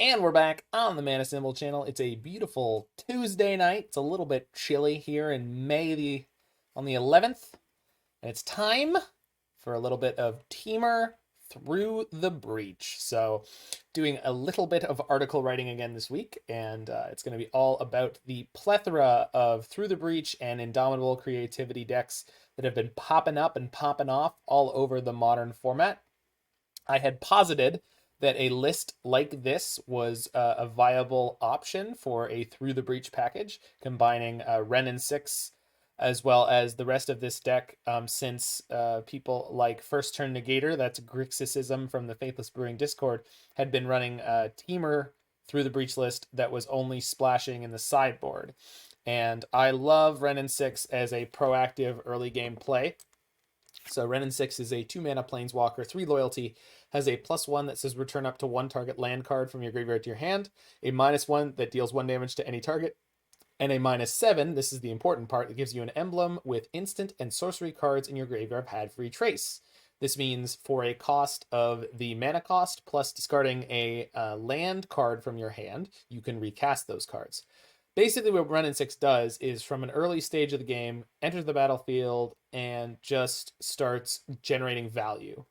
And we're back on the Mana Symbol channel. It's a beautiful Tuesday night. It's a little bit chilly here in on the 11th. And it's time for a little bit of Temur Through the Breach. So doing a little bit of article writing again this week. And it's going to be all about the plethora of Through the Breach and Indomitable Creativity decks that have been popping up and popping off all over the modern format. I had posited that a list like this was a viable option for a Through the Breach package, combining Wrenn and Six as well as the rest of this deck, since people like First Turn Negator, that's Grixisism from the Faithless Brewing Discord, had been running a Temur Through the Breach list that was only splashing in the sideboard. And I love Wrenn and Six as a proactive early game play. So Wrenn and Six is a 2-mana planeswalker, 3 loyalty, has a +1 that says return up to 1 target land card from your graveyard to your hand, a -1 that deals 1 damage to any target, and a -7, this is the important part, that gives you an emblem with instant and sorcery cards in your graveyard had free trace. This means for a cost of the mana cost plus discarding a land card from your hand, you can recast those cards. Basically, what Wrenn and Six does is from an early stage of the game, enters the battlefield and just starts generating value.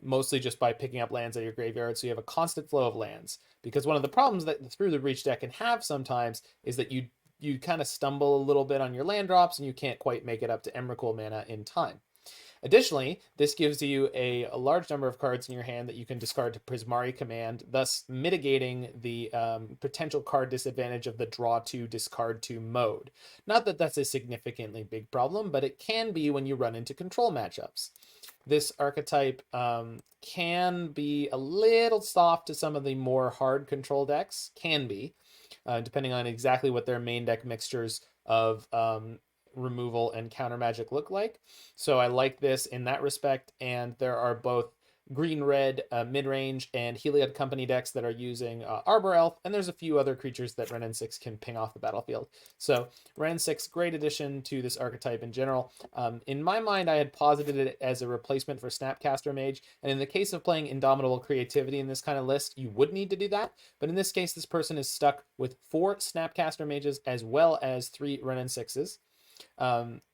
Mostly just by picking up lands out of your graveyard, so you have a constant flow of lands. Because one of the problems that the Through the Breach deck can have sometimes is that you kind of stumble a little bit on your land drops and you can't quite make it up to Emrakul mana in time. Additionally, this gives you a large number of cards in your hand that you can discard to Prismari Command, thus mitigating the potential card disadvantage of the draw to, discard to mode. Not that that's a significantly big problem, but it can be when you run into control matchups. This archetype can be a little soft to some of the more hard control decks, depending on exactly what their main deck mixtures of removal and counter magic look like. So I like this in that respect, and there are both green-red mid-range and Heliod Company decks that are using Arbor Elf, and there's a few other creatures that Wrenn and Six can ping off the battlefield. So Wrenn and Six, great addition to this archetype in general. In my mind, I had posited it as a replacement for Snapcaster Mage, and in the case of playing Indomitable Creativity in this kind of list, you would need to do that, but in this case, this person is stuck with 4 Snapcaster Mages as well as 3 Wrenn and Sixes.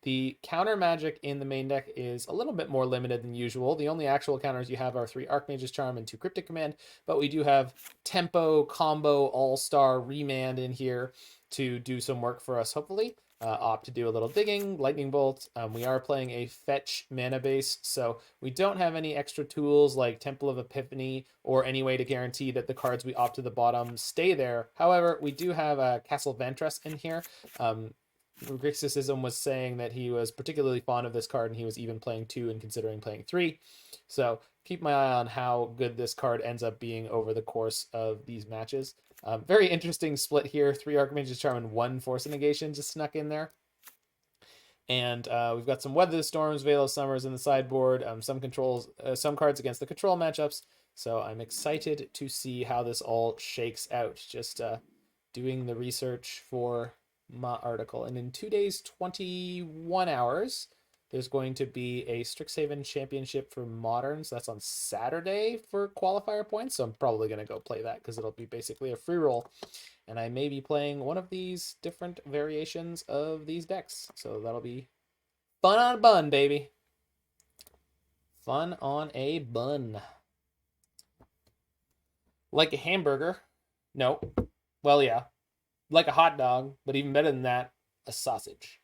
The counter magic in the main deck is a little bit more limited than usual. The only actual counters you have are 3 Archmage's Charm and 2 Cryptic Command, but we do have Tempo, Combo, All-Star, Remand in here to do some work for us, hopefully. Opt to do a little digging, Lightning Bolt. We are playing a fetch mana base, so we don't have any extra tools like Temple of Epiphany or any way to guarantee that the cards we opt to the bottom stay there. However, we do have a Castle Vantress in here. Grixisism was saying that he was particularly fond of this card and he was even playing 2 and considering playing 3. So keep my eye on how good this card ends up being over the course of these matches. Very interesting split here. 3 Archmage's Charm and 1 Force of Negation just snuck in there. And we've got some Weather the Storms, Veil of Summers in the sideboard, some cards against the control matchups. So I'm excited to see how this all shakes out. Just doing the research for my article. And in 2 days, 21 hours, there's going to be a Strixhaven Championship for Moderns. That's on Saturday for qualifier points. So I'm probably going to go play that because it'll be basically a free roll. And I may be playing one of these different variations of these decks. So that'll be fun on a bun, baby. Fun on a bun. Like a hamburger. No. Well, yeah. Like a hot dog, but even better than that, a sausage.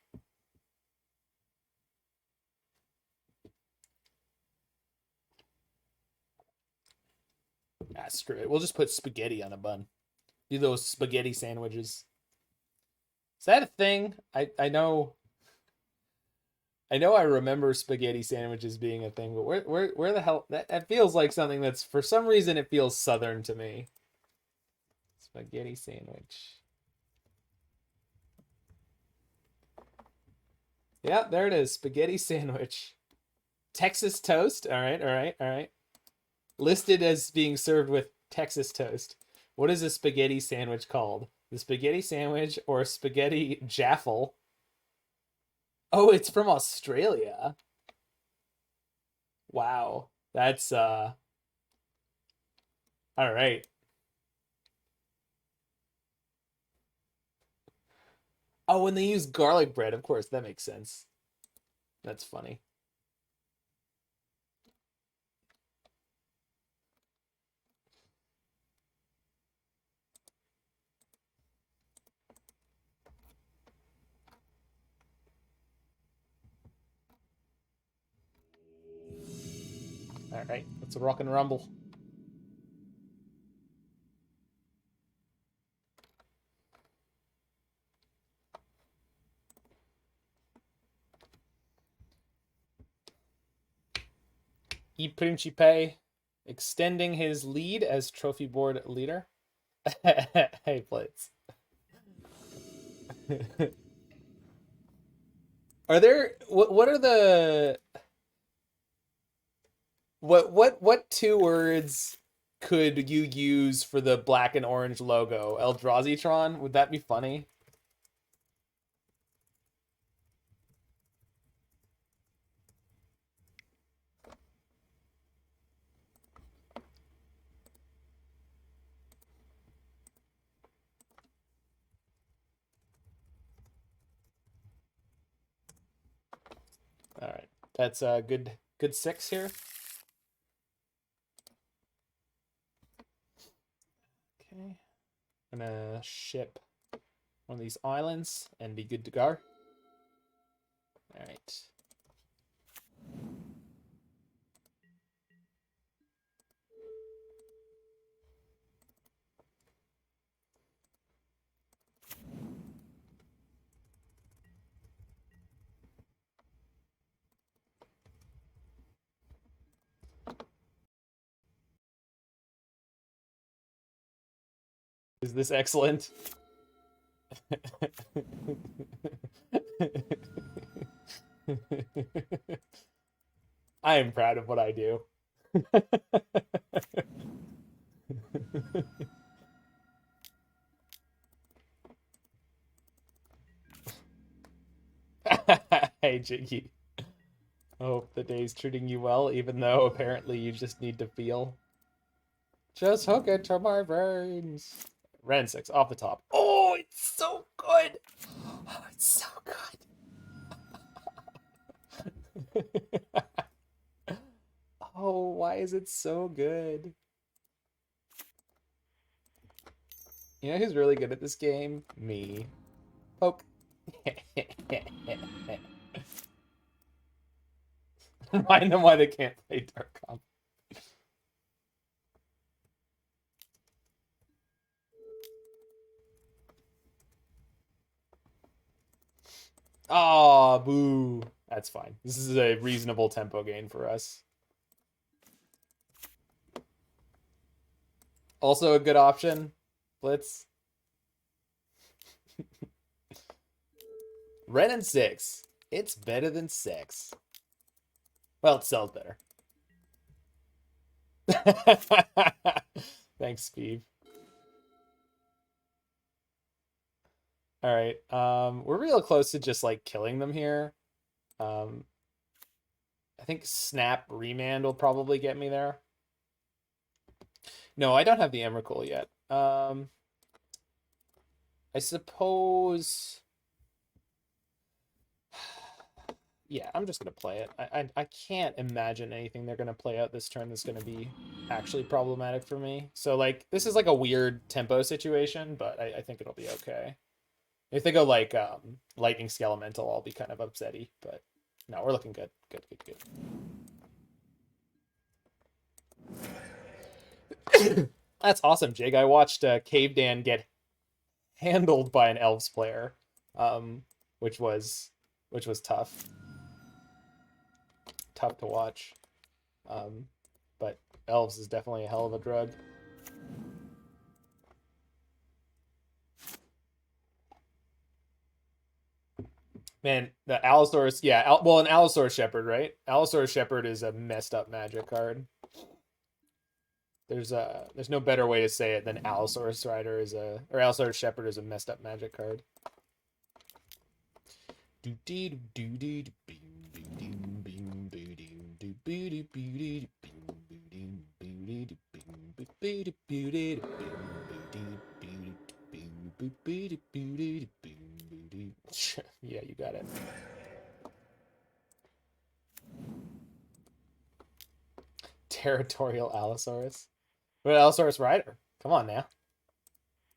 Ah, screw it. We'll just put spaghetti on a bun. Do those spaghetti sandwiches. Is that a thing? I know I remember spaghetti sandwiches being a thing, but where the hell that feels like something that's, for some reason, it feels southern to me. Spaghetti sandwich. Yeah, there it is. Spaghetti sandwich. Texas toast. All right. Listed as being served with Texas toast. What is a spaghetti sandwich called? The spaghetti sandwich or spaghetti jaffle? Oh, it's from Australia. Wow. That's all right. Oh, when they use garlic bread, of course, that makes sense. That's funny. All right, let's rock and rumble. E Principe extending his lead as trophy board leader. Hey, Blitz. Are there what are the what two words could you use for the black and orange logo? Eldrazi-tron? Would that be funny? All right, that's a good 6 here. Okay, I'm gonna ship one of these islands and be good to go. All right. Is this excellent? I am proud of what I do. Hey, Jiggy. I hope the day's treating you well, even though apparently you just need to feel. Just hook it to my veins. Wrenn and Six off the top. Oh, it's so good. Oh, it's so good. Oh, why is it so good? You know who's really good at this game? Me. Poke. Remind them why they can't play Dark Comp. Ah, boo. That's fine. This is a reasonable tempo gain for us. Also a good option, Blitz. Wrenn and Six. It's better than sex. Well, it sells better. Thanks, Steve. All right. We're real close to just like killing them here. I think Snap Remand will probably get me there. No, I don't have the Emrakul yet. I suppose. Yeah, I'm just gonna play it. I can't imagine anything they're gonna play out this turn that's gonna be actually problematic for me. So like this is like a weird tempo situation, but I think it'll be okay. If they go like Lightning Skelemental, I'll be kind of upsetty, but no, we're looking good. Good. That's awesome, Jake. I watched Cave Dan get handled by an Elves player, which was tough. Tough to watch. But Elves is definitely a hell of a drug. Man, the Allosaurus, yeah, well, an Allosaurus Shepherd, right? Allosaurus Shepherd is a messed up Magic card. There's no better way to say it than Allosaurus Rider is or Allosaurus Shepherd is a messed up Magic card. Yeah, you got it. Territorial Allosaurus. But Allosaurus Rider. Come on now.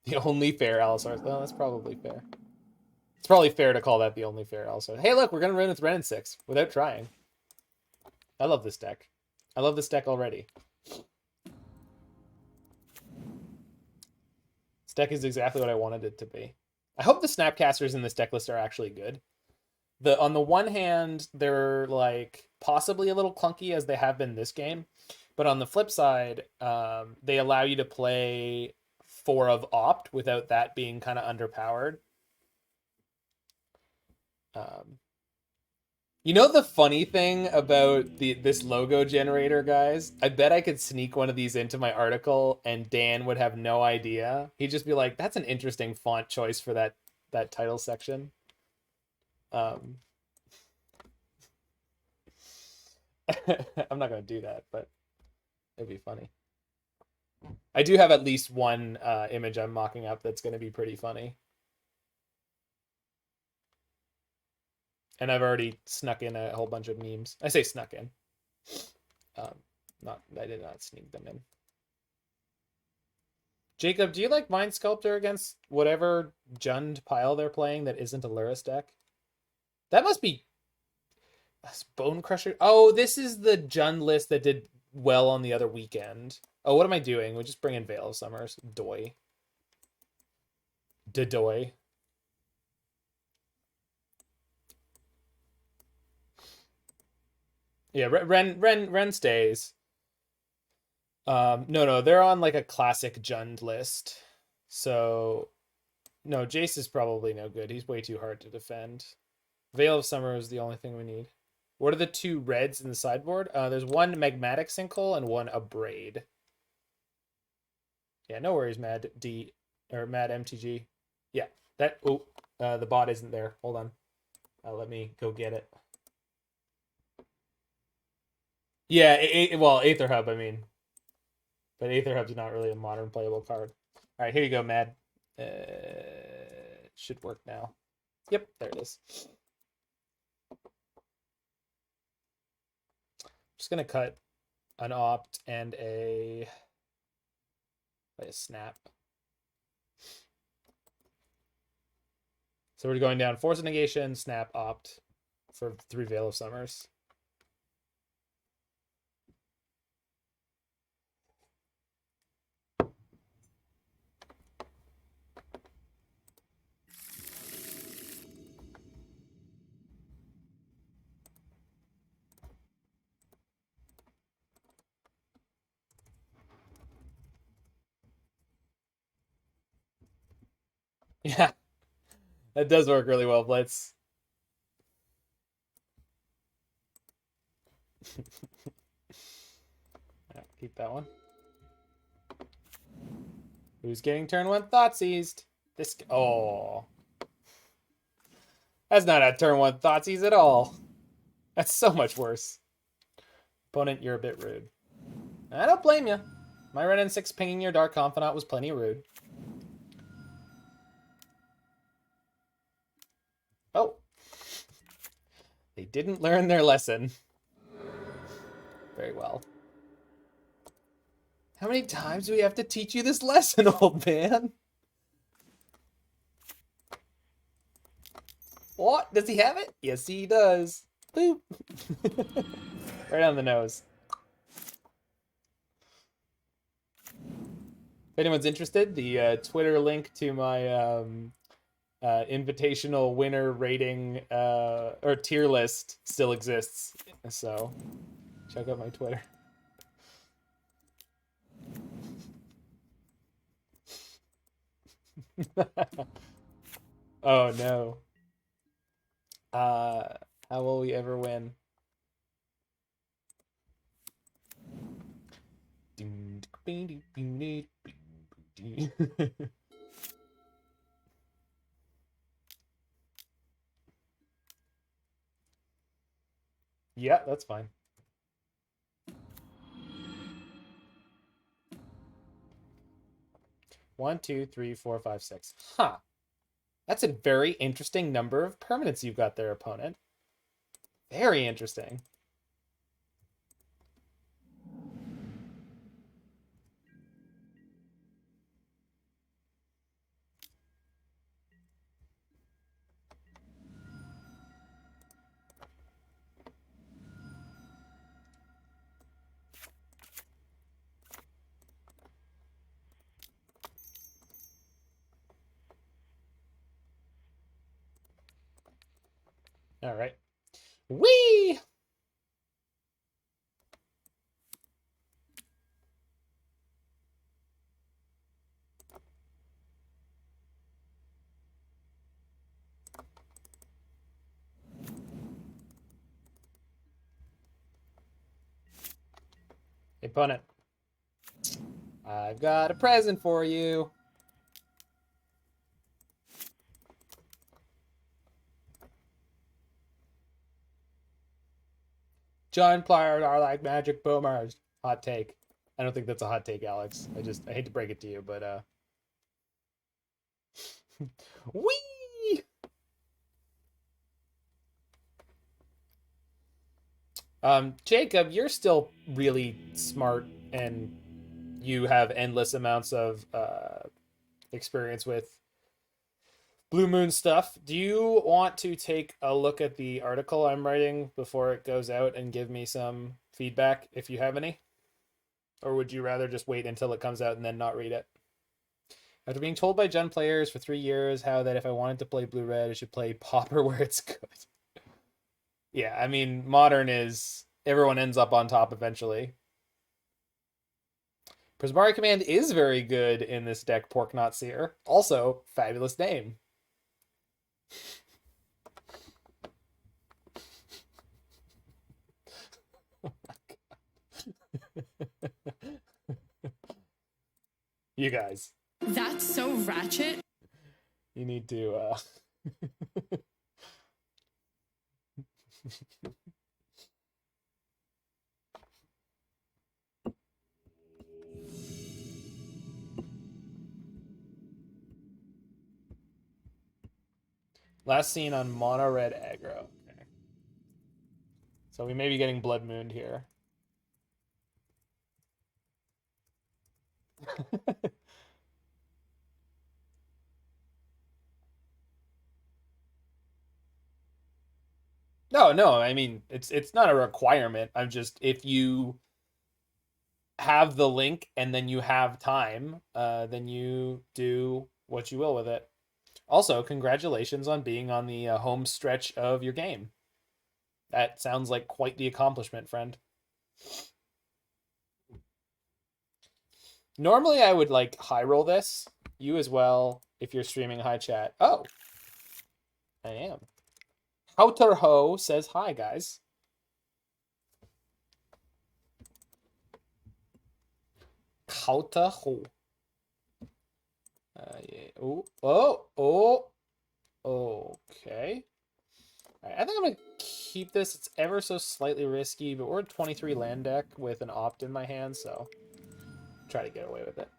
The only fair Allosaurus. Oh, that's probably fair. It's probably fair to call that the only fair Allosaurus. Hey, look, we're going to run with Wrenn and Six without trying. I love this deck. I love this deck already. This deck is exactly what I wanted it to be. I hope the Snapcasters in this deck list are actually good. On the one hand, they're like possibly a little clunky as they have been this game, but on the flip side, they allow you to play 4 of Opt without that being kind of underpowered. You know the funny thing about this logo generator, guys? I bet I could sneak one of these into my article and Dan would have no idea. He'd just be like, "That's an interesting font choice for that title section." I'm not gonna do that, but it'd be funny. I do have at least one image I'm mocking up that's gonna be pretty funny. And I've already snuck in a whole bunch of memes. I say snuck in. I did not sneak them in. Jacob, do you like Mind Sculptor against whatever Jund pile they're playing that isn't a Luris deck? That must be Bone Crusher. Oh, this is the Jund list that did well on the other weekend. Oh, what am I doing? We just bring in Veil of Summers. Doy. Dedoy. Yeah, Wrenn stays. No, they're on like a classic Jund list. So, no, Jace is probably no good. He's way too hard to defend. Veil of Summer is the only thing we need. What are the 2 reds in the sideboard? There's one Magmatic Sinkhole and one Abrade. Yeah, no worries, Mad MTG. Yeah, that. Oh, the bot isn't there. Hold on. Let me go get it. Yeah, well, Aether Hub, I mean. But Aether Hub's not really a modern playable card. All right, here you go, Mad. It should work now. Yep, there it is. Just gonna cut an Opt and a Snap. So we're going down Force of Negation, Snap, Opt for 3 Veil of Summers. Yeah, that does work really well, Blitz. Keep that one. Who's getting turn 1 Thoughtseize? This. Oh. That's not a turn 1 Thoughtseize at all. That's so much worse. Opponent, you're a bit rude. I don't blame you. My Wrenn and Six pinging your Dark Confidant was plenty rude. Oh. They didn't learn their lesson. Very well. How many times do we have to teach you this lesson, old man? What? Does he have it? Yes, he does. Boop. Right on the nose. If anyone's interested, the Twitter link to my invitational winner rating or tier list still exists. So check out my Twitter. Oh no. How will we ever win? Yeah, that's fine. One, two, three, four, five, six. Huh. That's a very interesting number of permanents you've got there, opponent. Very interesting. All right. Whee! Hey, opponent. I've got a present for you. John Pliers are like magic boomers. Hot take. I don't think that's a hot take, Alex. I hate to break it to you, but whee! Jacob, you're still really smart and you have endless amounts of experience with Blue Moon stuff. Do you want to take a look at the article I'm writing before it goes out and give me some feedback if you have any? Or would you rather just wait until it comes out and then not read it? After being told by Gen players for 3 years how that if I wanted to play Blue-Red, I should play Pauper where it's good. Yeah, I mean, Modern is... everyone ends up on top eventually. Prismari Command is very good in this deck, Pork Not Seer. Also, fabulous name. Oh my God. You guys. That's so ratchet. You need to, Last seen on Mono Red Aggro. Okay. So we may be getting Blood Mooned here. No, I mean it's not a requirement. I'm just if you have the link and then you have time, then you do what you will with it. Also, congratulations on being on the home stretch of your game. That sounds like quite the accomplishment, friend. Normally, I would like high roll this. You as well, if you're streaming high chat. Oh, I am. Houterho says hi, guys. Houterho. Yeah. Okay. Right, I think I'm going to keep this. It's ever so slightly risky, but we're a 23 land deck with an opt in my hand, so try to get away with it.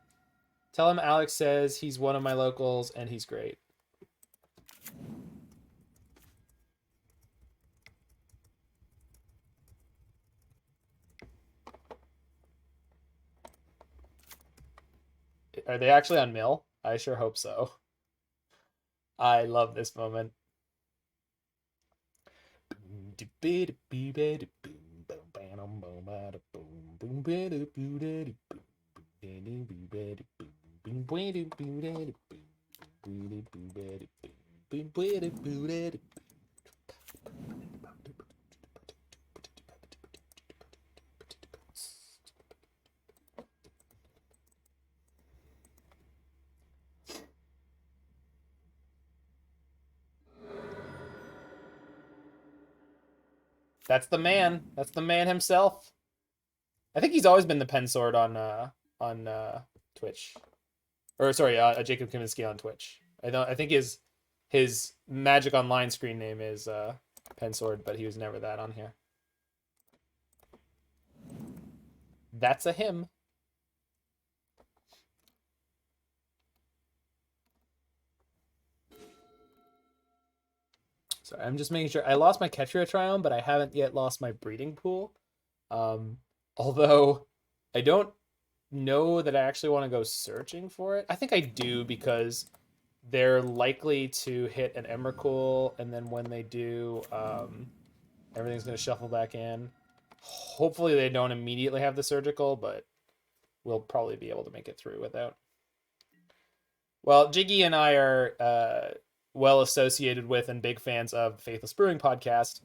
Tell him Alex says he's one of my locals and he's great. Are they actually on mill? I sure hope so. I love this moment. That's the man. That's the man himself. I think he's always been the pen sword on Twitch, or sorry, Jacob Kaminsky on Twitch. I think his Magic Online screen name is pen sword, but he was never that on here. That's a him. Sorry, I'm just making sure. I lost my Ketria Triome, but I haven't yet lost my breeding pool. Although I don't know that I actually want to go searching for it. I think I do because they're likely to hit an Emrakul, and then when they do, everything's going to shuffle back in. Hopefully they don't immediately have the surgical, but we'll probably be able to make it through without. Well, Jiggy and I are well associated with and big fans of Faithless Brewing Podcast.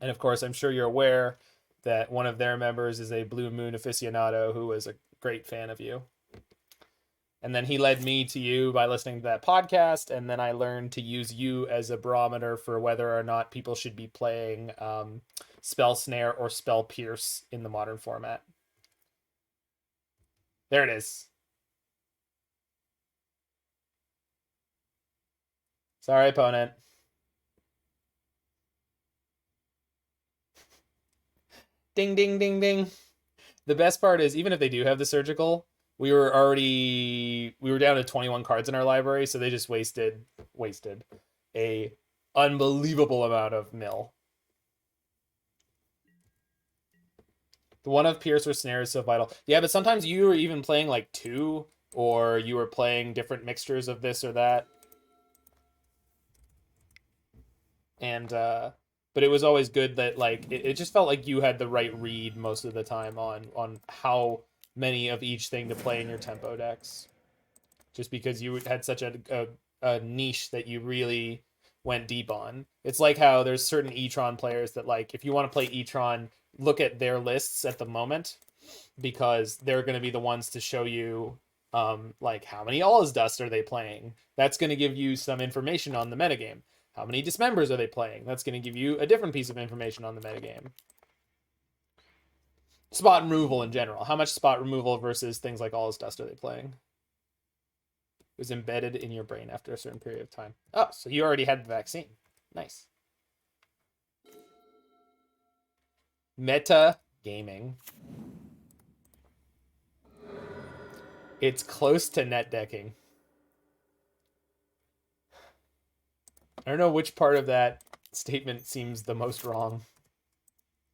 And of course, I'm sure you're aware that one of their members is a Blue Moon aficionado who is a great fan of you. And then he led me to you by listening to that podcast, and then I learned to use you as a barometer for whether or not people should be playing Spell Snare or Spell Pierce in the modern format. There it is. Sorry, opponent. Ding, ding, ding, ding. The best part is, even if they do have the surgical, we were down to 21 cards in our library, so they just wasted a unbelievable amount of mill. The one of Pierce or Snare is so vital. Yeah, but sometimes you were even playing like 2, or you were playing different mixtures of this or that. And but it was always good that like it just felt like you had the right read most of the time on how many of each thing to play in your tempo decks, just because you had such a niche that you really went deep on. It's like how there's certain E-Tron players that, like, if you want to play E-Tron, look at their lists at the moment, because they're going to be the ones to show you like how many All Dust are they playing. That's going to give you some information on the metagame. How many Dismembers are they playing? That's going to give you a different piece of information on the metagame. Spot removal in general. How much spot removal versus things like All Dust are they playing? It was embedded in your brain after a certain period of time. Oh, so you already had the vaccine. Nice. Meta gaming. It's close to net decking. I don't know which part of that statement seems the most wrong.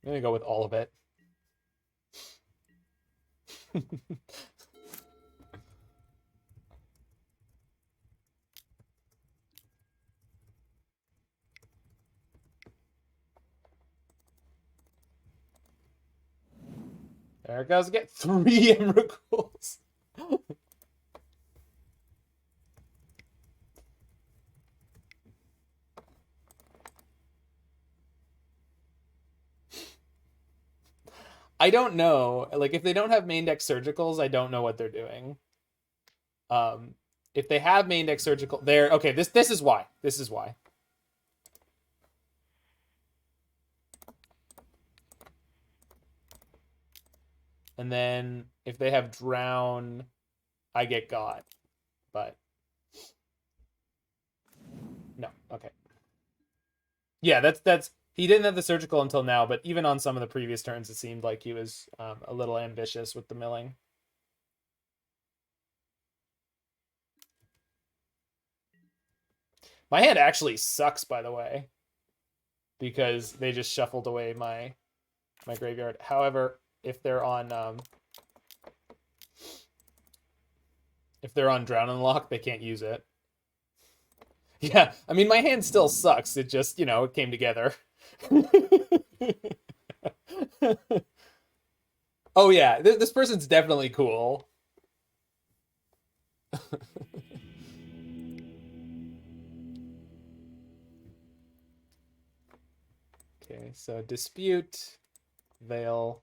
I'm going to go with all of it. There it goes. Get 3 Emrakuls. I don't know. Like, if they don't have main deck surgicals, I don't know what they're doing. If they have main deck surgical, they're okay. This is why. This is why. And then if they have drown, I get got. But no, okay. Yeah, that's he didn't have the surgical until now, but even on some of the previous turns, it seemed like he was a little ambitious with the milling. My hand actually sucks, by the way, because they just shuffled away my graveyard. However, if they're on Drown and Lock, they can't use it. Yeah, I mean, my hand still sucks. It just, it came together. Oh yeah, this person's definitely cool. Okay, so Dispute, Veil,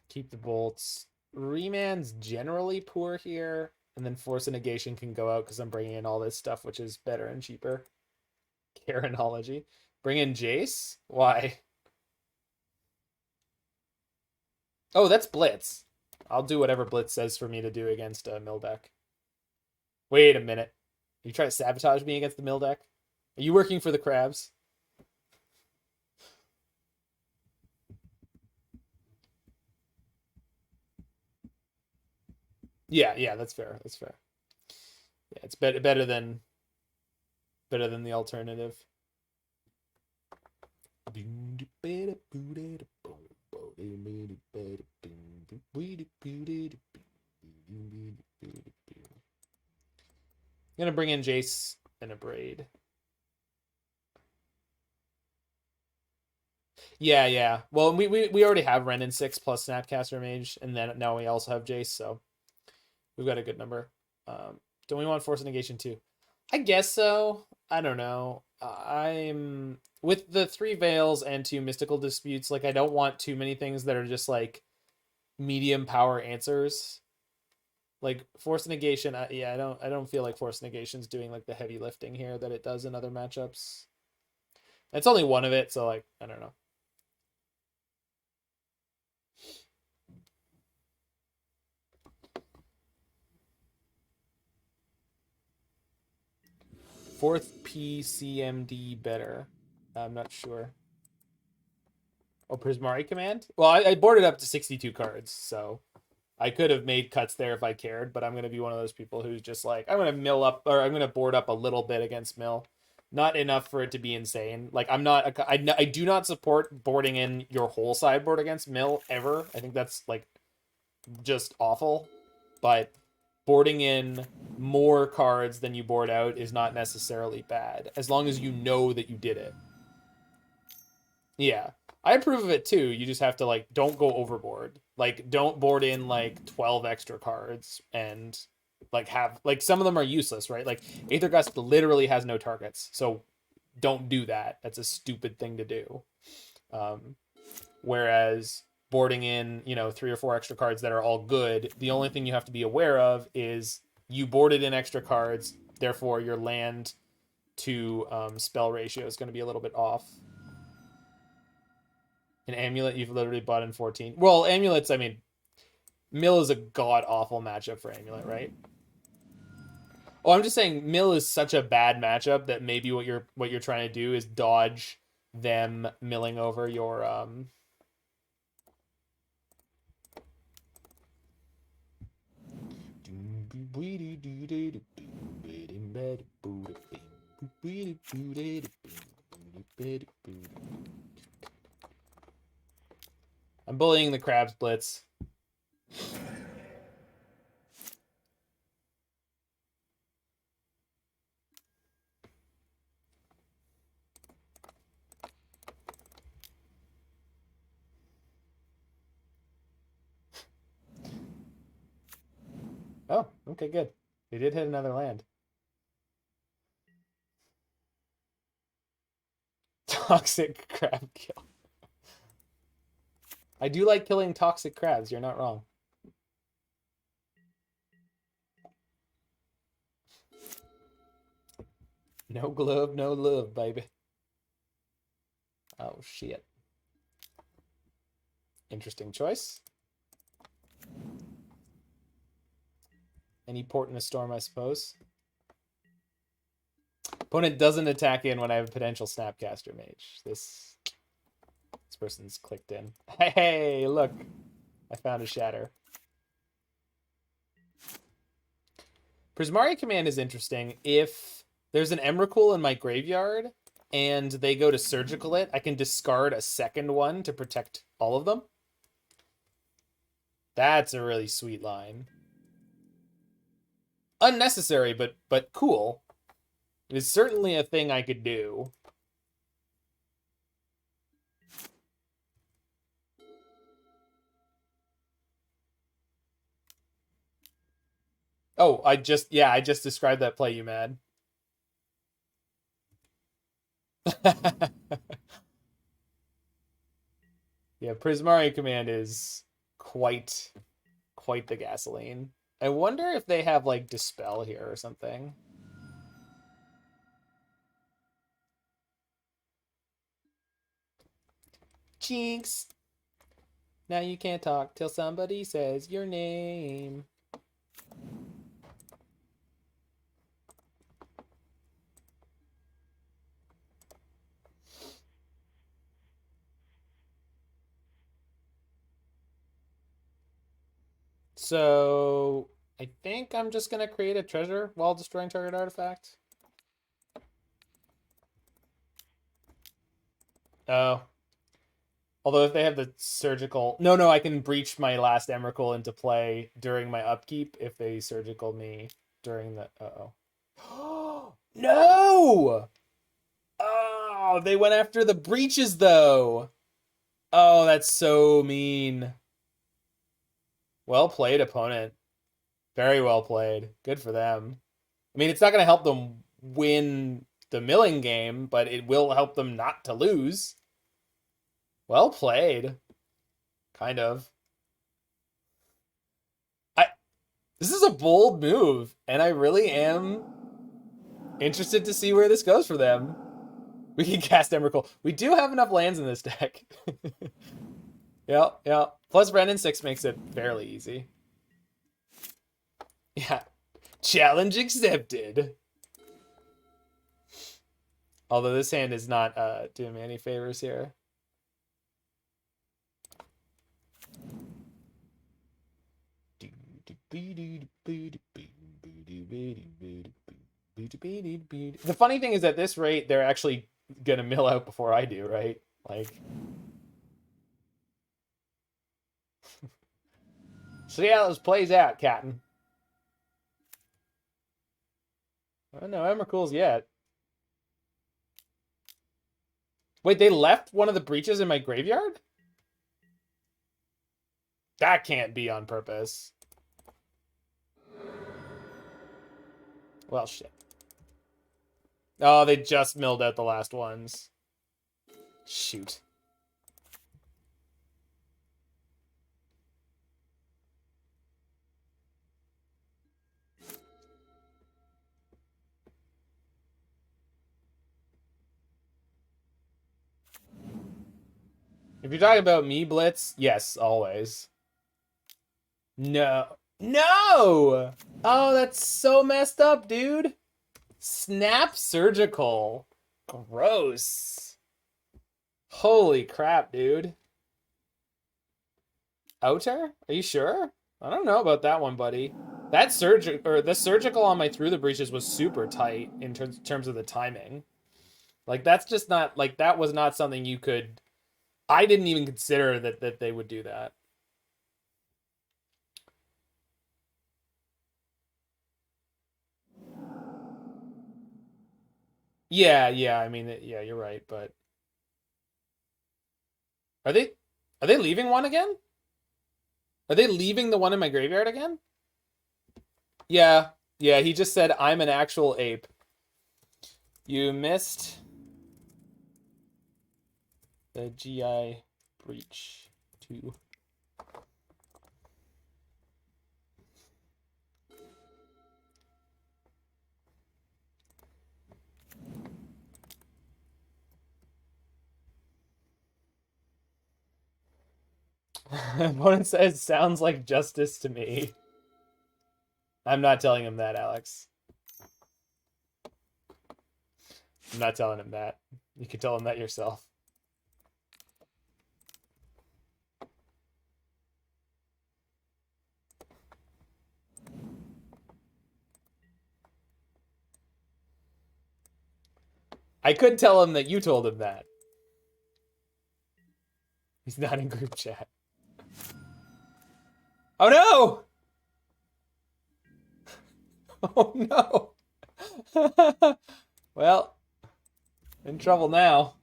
keep the bolts. Remand's generally poor here, and then Force of Negation can go out because I'm bringing in all this stuff, which is better and cheaper. Karenology. Bring in Jace? Why? Oh, that's Blitz. I'll do whatever Blitz says for me to do against a mill deck. Wait a minute. You try to sabotage me against the mill deck? Are you working for the crabs? Yeah, that's fair. That's fair. Yeah, it's better than the alternative. Gonna bring in Jace and Abrade. Yeah. Well, we already have Wrenn and Six plus Snapcaster Mage, and then now we also have Jace, so we've got a good number. Don't we want Force of Negation too? I guess so. I don't know. I'm with the 3 Veils and 2 Mystical Disputes. Like, I don't want too many things that are just like medium power answers. Like Force of Negation, I don't feel like Force of Negation's doing like the heavy lifting here that it does in other matchups. It's only one of it, so like I don't know. Fourth PCMD better. I'm not sure. Oh, Prismari Command? Well, I boarded up to 62 cards, so I could have made cuts there if I cared, but I'm going to be one of those people who's just like, I'm going to mill up, or I'm going to board up a little bit against mill. Not enough for it to be insane. Like, I do not support boarding in your whole sideboard against mill ever. I think that's, like, just awful. But boarding in more cards than you board out is not necessarily bad, as long as you know that you did it. Yeah. I approve of it too. You just have to like don't go overboard. Like don't board in like 12 extra cards and like have like some of them are useless, right? Like Aether Gust literally has no targets. So don't do that. That's a stupid thing to do. Whereas boarding in, 3 or 4 extra cards that are all good, the only thing you have to be aware of is you boarded in extra cards, therefore your land to spell ratio is going to be a little bit off. An amulet you've literally bought in 14. Well, amulets, I mean, mill is a god awful matchup for amulet, right? Oh, I'm just saying mill is such a bad matchup that maybe what you're trying to do is dodge them milling over your I'm bullying the crabs blitz. Oh, okay, good. They did hit another land. Toxic crab kill. I do like killing toxic crabs. You're not wrong. No glove, no love, baby. Oh, shit. Interesting choice. Any port in a storm, I suppose. Opponent doesn't attack in when I have a potential Snapcaster Mage. This person's clicked in. Hey, look. I found a shatter. Prismari Command is interesting. If there's an Emrakul in my graveyard and they go to surgical it, I can discard a second one to protect all of them. That's a really sweet line. Unnecessary, but cool. It is certainly a thing I could do. Oh, I just described that play, you mad. Yeah, Prismari Command is quite the gasoline. I wonder if they have like Dispel here or something. Jinx. Now you can't talk till somebody says your name. So I think I'm just gonna create a treasure while destroying target artifact. Oh. Although if they have the surgical... No, I can breach my last Emrakul into play during my upkeep if they surgical me during the... Uh-oh. No! Oh, they went after the breaches, though. Oh, that's so mean. Well played, opponent. Very well played. Good for them. I mean, it's not going to help them win the milling game, but it will help them not to lose. Well played. Kind of. This is a bold move, and I really am interested to see where this goes for them. We can cast Emrakul. We do have enough lands in this deck. Yeah. Plus Wrenn and Six makes it fairly easy. Yeah. Challenge accepted. Although this hand is not doing me any favors here. The funny thing is, at this rate, they're actually gonna mill out before I do, right? Like, see how this plays out, Captain. I don't know Emrakul's yet. Wait, they left one of the breaches in my graveyard? That can't be on purpose. Well, shit. Oh, they just milled out the last ones. Shoot. If you're talking about me, Blitz, yes, always. No. No! Oh, that's so messed up, dude. Snap Surgical. Gross. Holy crap, dude. Outer? Are you sure? I don't know about that one, buddy. That the surgical on my Through the Breaches was super tight in terms of the timing. Like, that's just not, like, that was not something you could... I didn't even consider that they would do that. Yeah, I mean, yeah, you're right, but... Are they leaving one again? Are they leaving the one in my graveyard again? Yeah, he just said, I'm an actual ape. You missed the GI breach 2. Opponent says, sounds like justice to me. I'm not telling him that, Alex. I'm not telling him that. You can tell him that yourself. I could tell him that you told him that. He's not in group chat. Oh no! Oh no! Well, in trouble now.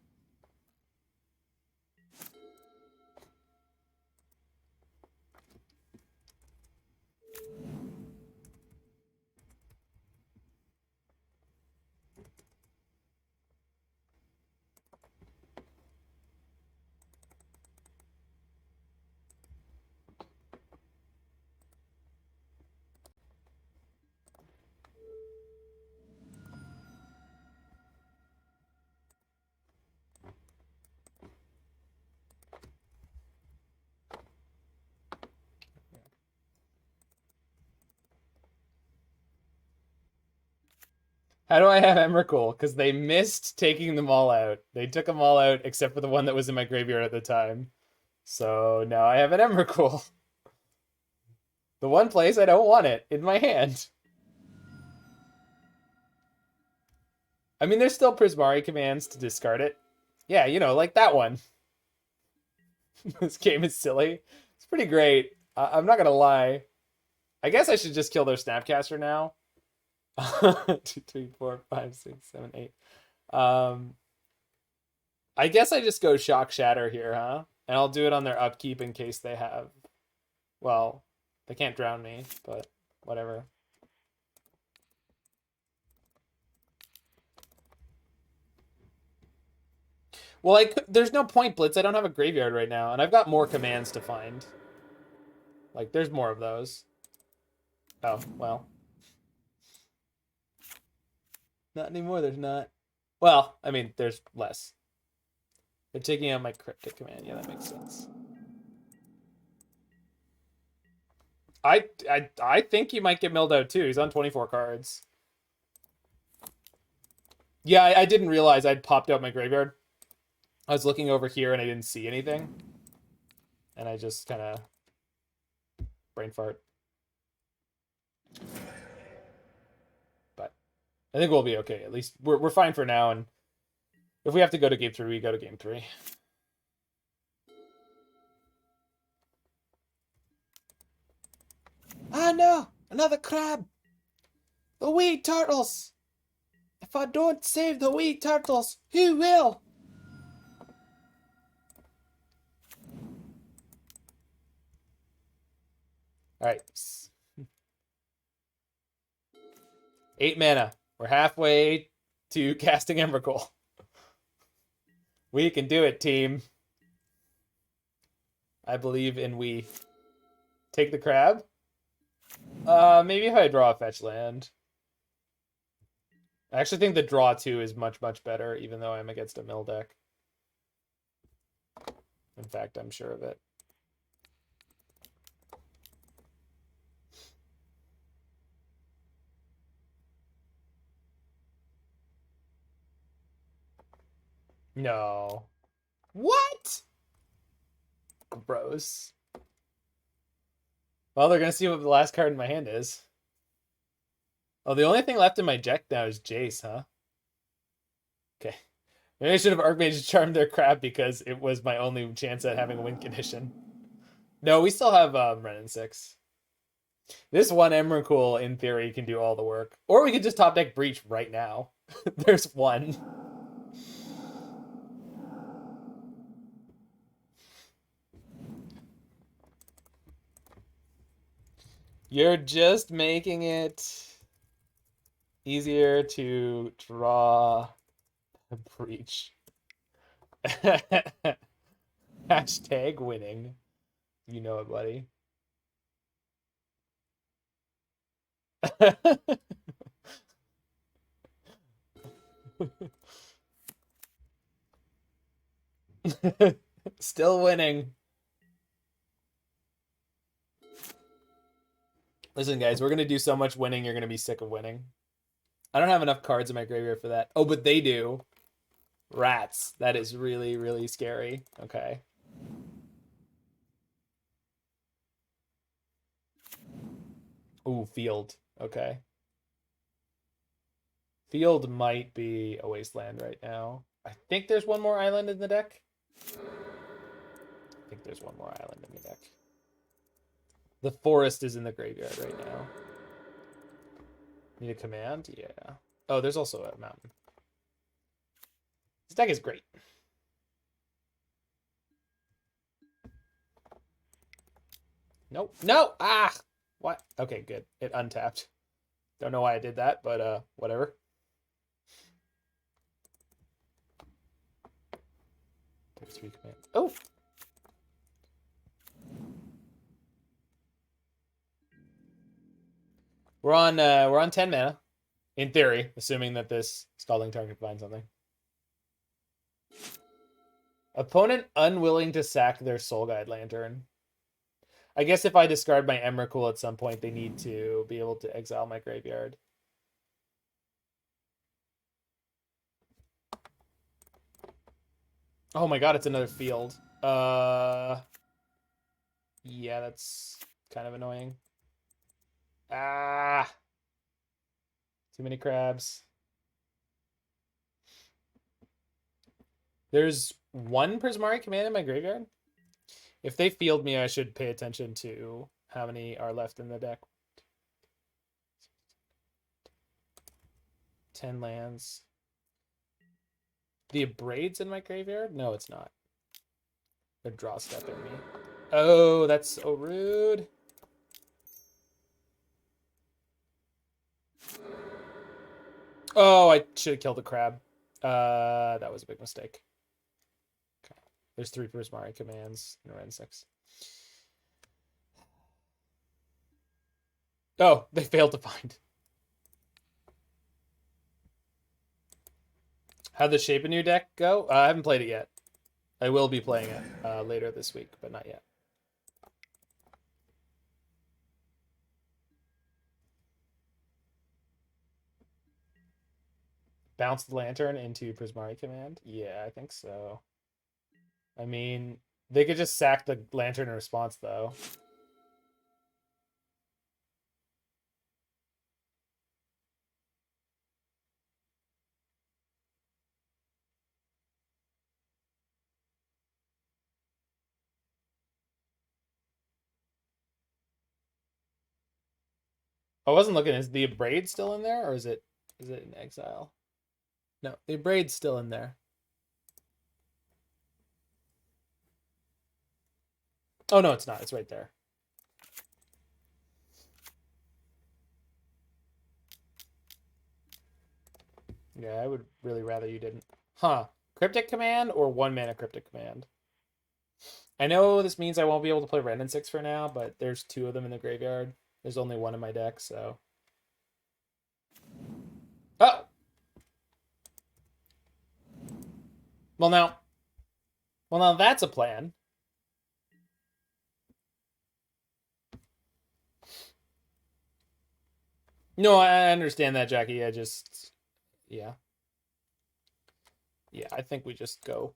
How do I have Emrakul? Because they missed taking them all out. They took them all out except for the one that was in my graveyard at the time. So now I have an Emrakul. The one place I don't want it in my hand. I mean, there's still Prismari commands to discard it. Yeah, you know, like that one. This game is silly. It's pretty great. I'm not gonna lie. I guess I should just kill their Snapcaster now. 2, 3, 4, 5, 6, 7, 8. I guess I just go Shock Shatter here, huh? And I'll do it on their upkeep in case they have... Well, they can't drown me, but whatever. Well, there's no point, Blitz. I don't have a graveyard right now, and I've got more commands to find. Like, there's more of those. Oh, well. Not anymore, there's not. Well, I mean, there's less. They're taking out my Cryptic Command. Yeah, that makes sense. I think he might get milled out too. He's on 24 cards. Yeah, I didn't realize I'd popped out my graveyard. I was looking over here and I didn't see anything. And I just kind of brain fart. But I think we'll be okay. At least we're fine for now. And if we have to go to game 3, we go to game 3. Ah, no! Another crab! The wee turtles! If I don't save the wee turtles, who will? Alright. 8 mana. We're halfway to casting Emrakul. We can do it, team. I believe in we. Take the crab? Maybe if I draw a fetch land. I actually think the draw 2 is much, much better, even though I'm against a mill deck. In fact, I'm sure of it. No. What? Gross. Well, they're going to see what the last card in my hand is. Oh, the only thing left in my deck now is Jace, huh? Okay. Maybe I should have Archmage charmed their crab because it was my only chance at having a win condition. No, we still have Wrenn and Six. This one Emrakul, in theory, can do all the work. Or we could just top deck Breach right now. There's one. You're just making it easier to draw a Breach. Hashtag winning. You know it, buddy. Still winning. Listen, guys, we're going to do so much winning, you're going to be sick of winning. I don't have enough cards in my graveyard for that. Oh, but they do. Rats. That is really, really scary. Okay. Ooh, field. Okay. Field might be a wasteland right now. I think there's one more island in the deck. I think there's one more island in the deck. The forest is in the graveyard right now. Need a command? Yeah. Oh, there's also a mountain. This deck is great. Nope. No! Ah! What? Okay, good. It untapped. Don't know why I did that, but whatever. There's 3 commands. Oh! We're on 10 mana. In theory, assuming that this Scalding Tarn can find something. Opponent unwilling to sack their Soul Guide Lantern. I guess if I discard my Emrakul at some point, they need to be able to exile my graveyard. Oh my god, it's another field. Yeah, that's kind of annoying. Ah! Too many crabs. There's one Prismari Command in my graveyard. If they field me, I should pay attention to how many are left in the deck. 10 lands. The Abrade's in my graveyard? No, it's not. They're draw stepping me. Oh, that's so rude. Oh, I should have killed the crab. That was a big mistake. Okay. There's 3 Prismari commands in Wrenn and Six. Oh, they failed to find. How'd the Shape a New deck go? I haven't played it yet. I will be playing it later this week, but not yet. Bounce the Lantern into Prismari Command? Yeah, I think so. I mean, they could just sack the Lantern in response, though. I wasn't looking. Is the Abrade still in there, or is it in exile? No, the Abrade's still in there. Oh, no, it's not. It's right there. Yeah, I would really rather you didn't. Huh. Cryptic Command or 1-mana Cryptic Command? I know this means I won't be able to play Wrenn and Six for now, but there's 2 of them in the graveyard. There's only 1 in my deck, so... Oh! Well, now that's a plan. No, I understand that, Jackie. I just... Yeah. Yeah, I think we just go.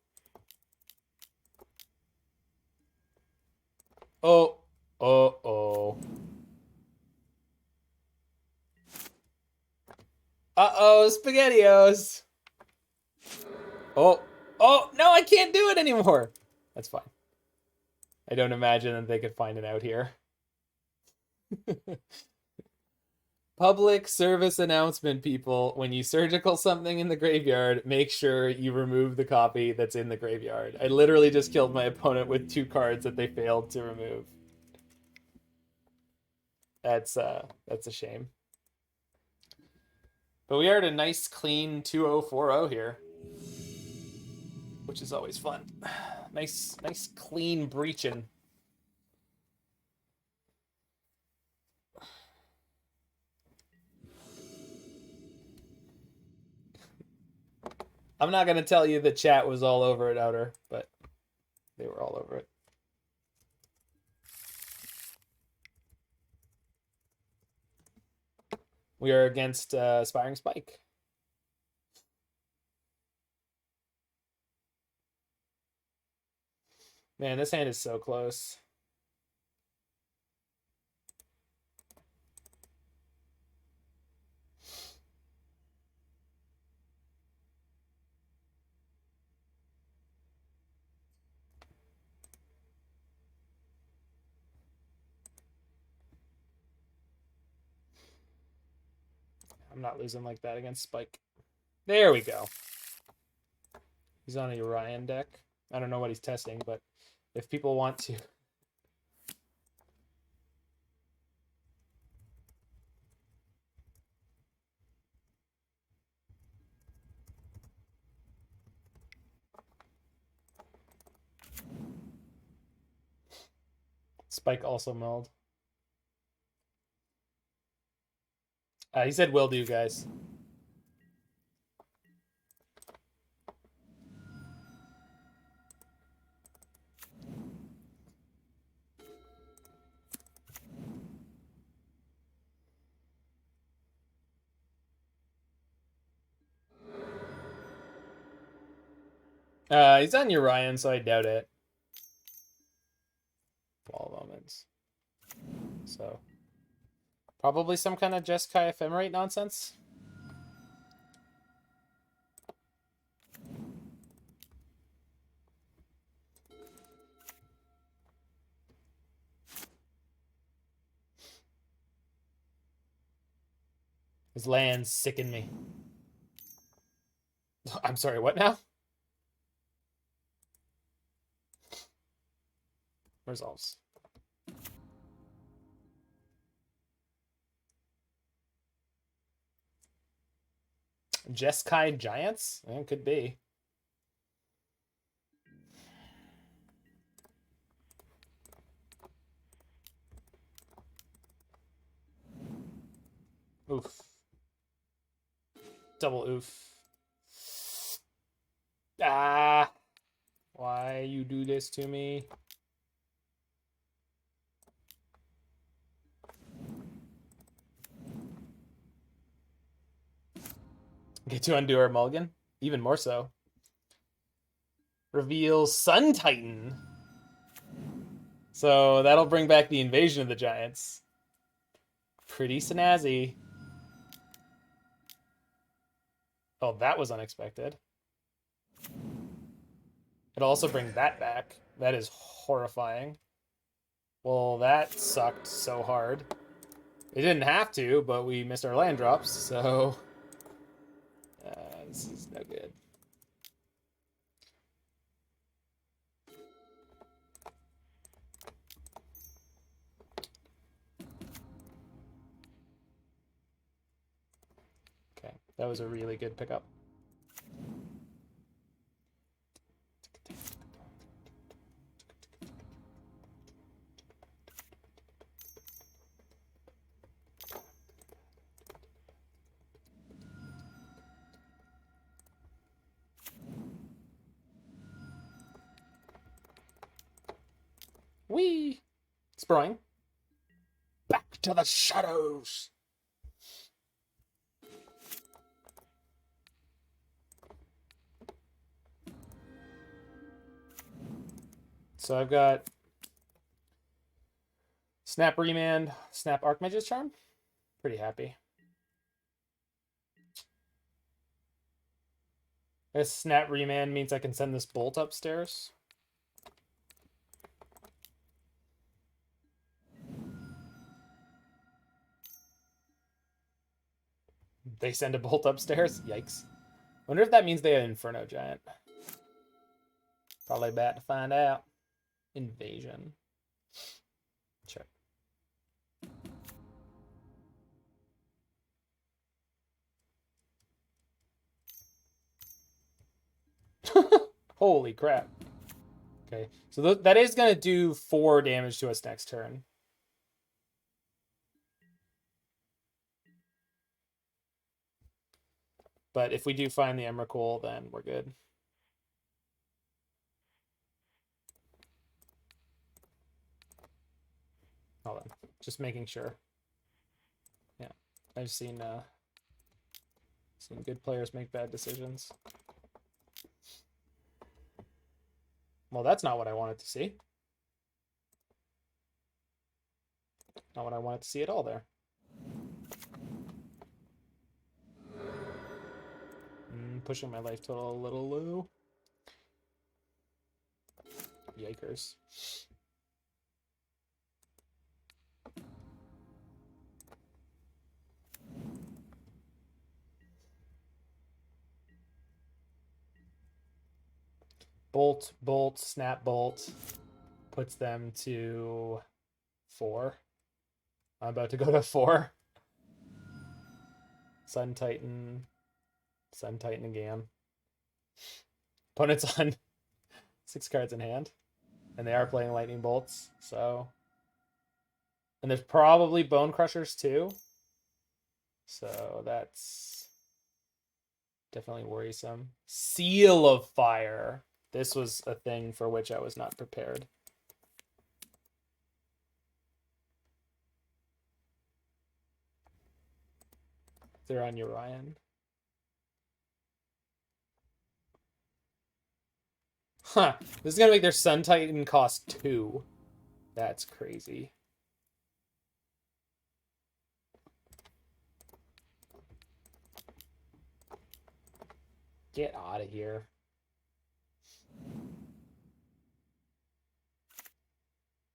Oh. Uh-oh. Uh-oh, SpaghettiOs. Oh. Oh, no, I can't do it anymore. That's fine. I don't imagine that they could find it out here. Public service announcement, people. When you surgical something in the graveyard, make sure you remove the copy that's in the graveyard. I literally just killed my opponent with 2 cards that they failed to remove. That's a shame. But we are at a nice, clean 2-0-4-0 here, which is always fun. Nice, clean breaching. I'm not going to tell you the chat was all over it, Outer, but they were all over it. We are against Aspiring Spike. Man, this hand is so close. I'm not losing like that against Spike. There we go. He's on a Orion deck. I don't know what he's testing, but if people want to... Spike also mulled. He said will do, guys. He's on Orion, so I doubt it. Wall moments. So probably some kind of Jeskai Ephemerate nonsense. These lands sicken me. I'm sorry, what now? Resolves. Jeskai Giants? It could be. Oof. Double oof. Ah! Why you do this to me? Get to undo our mulligan? Even more so. Reveals Sun Titan. So that'll bring back the invasion of the Giants. Pretty snazzy. Oh, that was unexpected. It'll also bring that back. That is horrifying. Well, that sucked so hard. It didn't have to, but we missed our land drops, so... this is no good. Okay, that was a really good pickup. Whee! Sprawling. Back to the shadows! So I've got Snap Remand, Snap Archmage's Charm. Pretty happy. This Snap Remand means I can send this bolt upstairs. They send a bolt upstairs? Yikes. Wonder if that means they have Inferno Giant. Probably about to find out. Invasion. Check. Holy crap. Okay, so that is going to do 4 damage to us next turn. But if we do find the Emrakul, then we're good. Hold on, just making sure. Yeah, I've seen good players make bad decisions. Well, that's not what I wanted to see. Not what I wanted to see at all there. Pushing my life total a little low. Yikers. Bolt, bolt, snap bolt. Puts them to 4. I'm about to go to 4. Sun Titan again. Opponent's on 6 cards in hand. And they are playing lightning bolts, so. And there's probably bone crushers too. So that's definitely worrisome. Seal of Fire. This was a thing for which I was not prepared. They're on Urian. Huh. This is going to make their Sun Titan cost 2. That's crazy. Get out of here.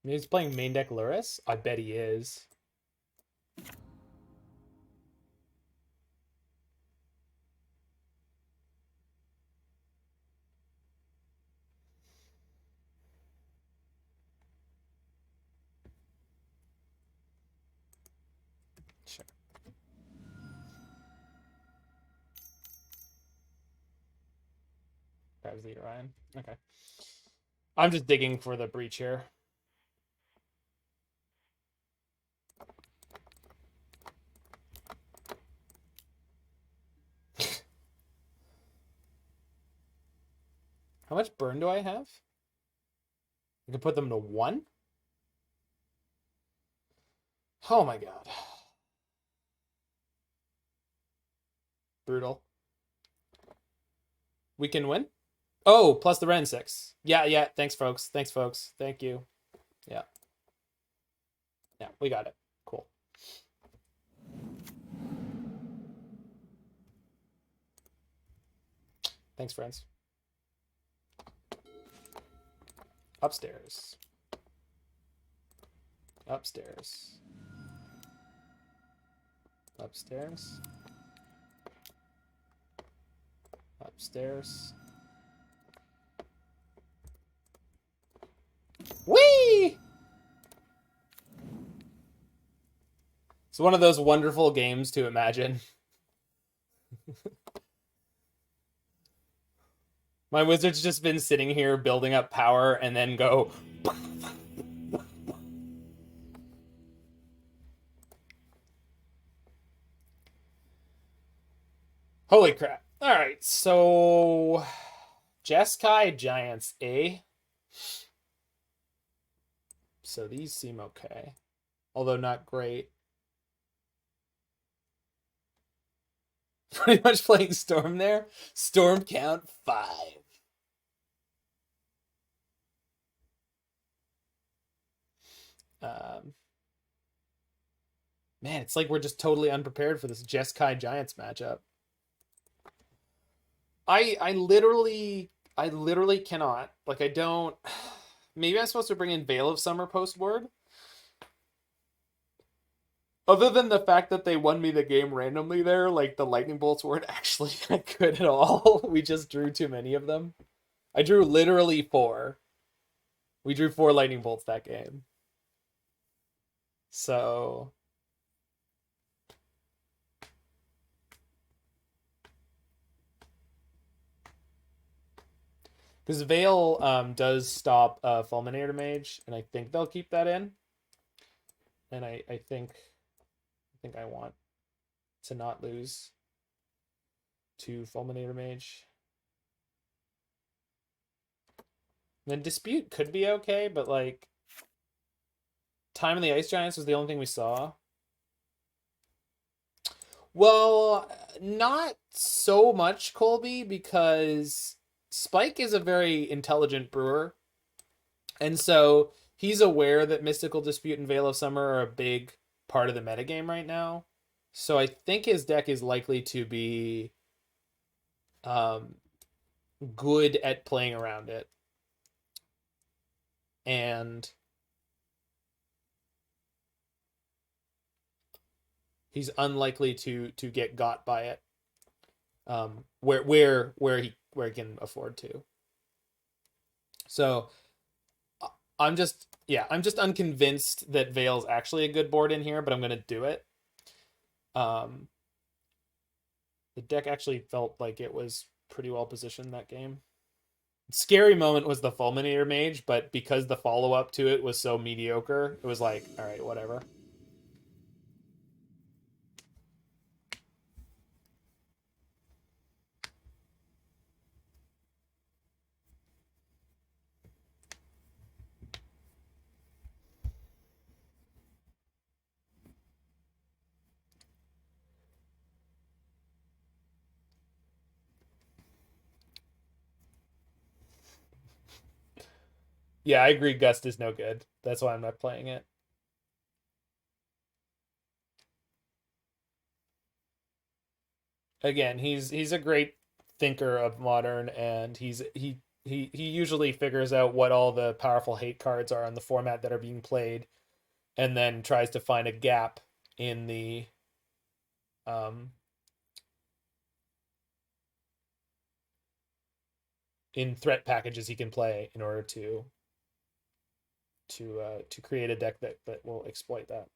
He's playing main deck Luris? I bet he is. was the Orion. Okay. I'm just digging for the breach here. How much burn do I have? I can put them to 1? Oh my god. Brutal. We can win? Oh, plus the Wrenn and Six. Yeah. Thanks, folks. Thank you. Yeah. Yeah, we got it. Cool. Thanks, friends. Upstairs. Upstairs. Upstairs. Upstairs. Whee! It's one of those wonderful games to imagine. My wizard's just been sitting here building up power and then go... Holy crap. Alright, so... Jeskai Giants, eh? So these seem okay. Although not great. Pretty much playing Storm there. Storm count 5. Man, it's like we're just totally unprepared for this Jeskai Giants matchup. I literally cannot. Like, I don't... Maybe I'm supposed to bring in Veil of Summer post-board? Other than the fact that they won me the game randomly there, like, the lightning bolts weren't actually that good at all. We just drew too many of them. I drew literally 4. We drew 4 lightning bolts that game. So... Because Veil does stop Fulminator Mage, and I think they'll keep that in. And I think I want to not lose to Fulminator Mage. And then Dispute could be okay, but like Time of the Ice Giants was the only thing we saw. Well, not so much, Colby, because Spike is a very intelligent brewer. And so he's aware that Mystical Dispute and Veil of Summer are a big part of the metagame right now. So I think his deck is likely to be good at playing around it. And he's unlikely to get got by it. Where he can afford to. So I'm just unconvinced that Veil's actually a good board in here, but I'm gonna do it. The deck actually felt like it was pretty well positioned that game. Scary moment was the Fulminator Mage, but because the follow-up to it was so mediocre, it was like, all right, whatever. Yeah, I agree. Gust is no good. That's why I'm not playing it. Again, he's a great thinker of Modern, and he usually figures out what all the powerful hate cards are in the format that are being played, and then tries to find a gap in the in threat packages he can play in order to create a deck that will exploit that.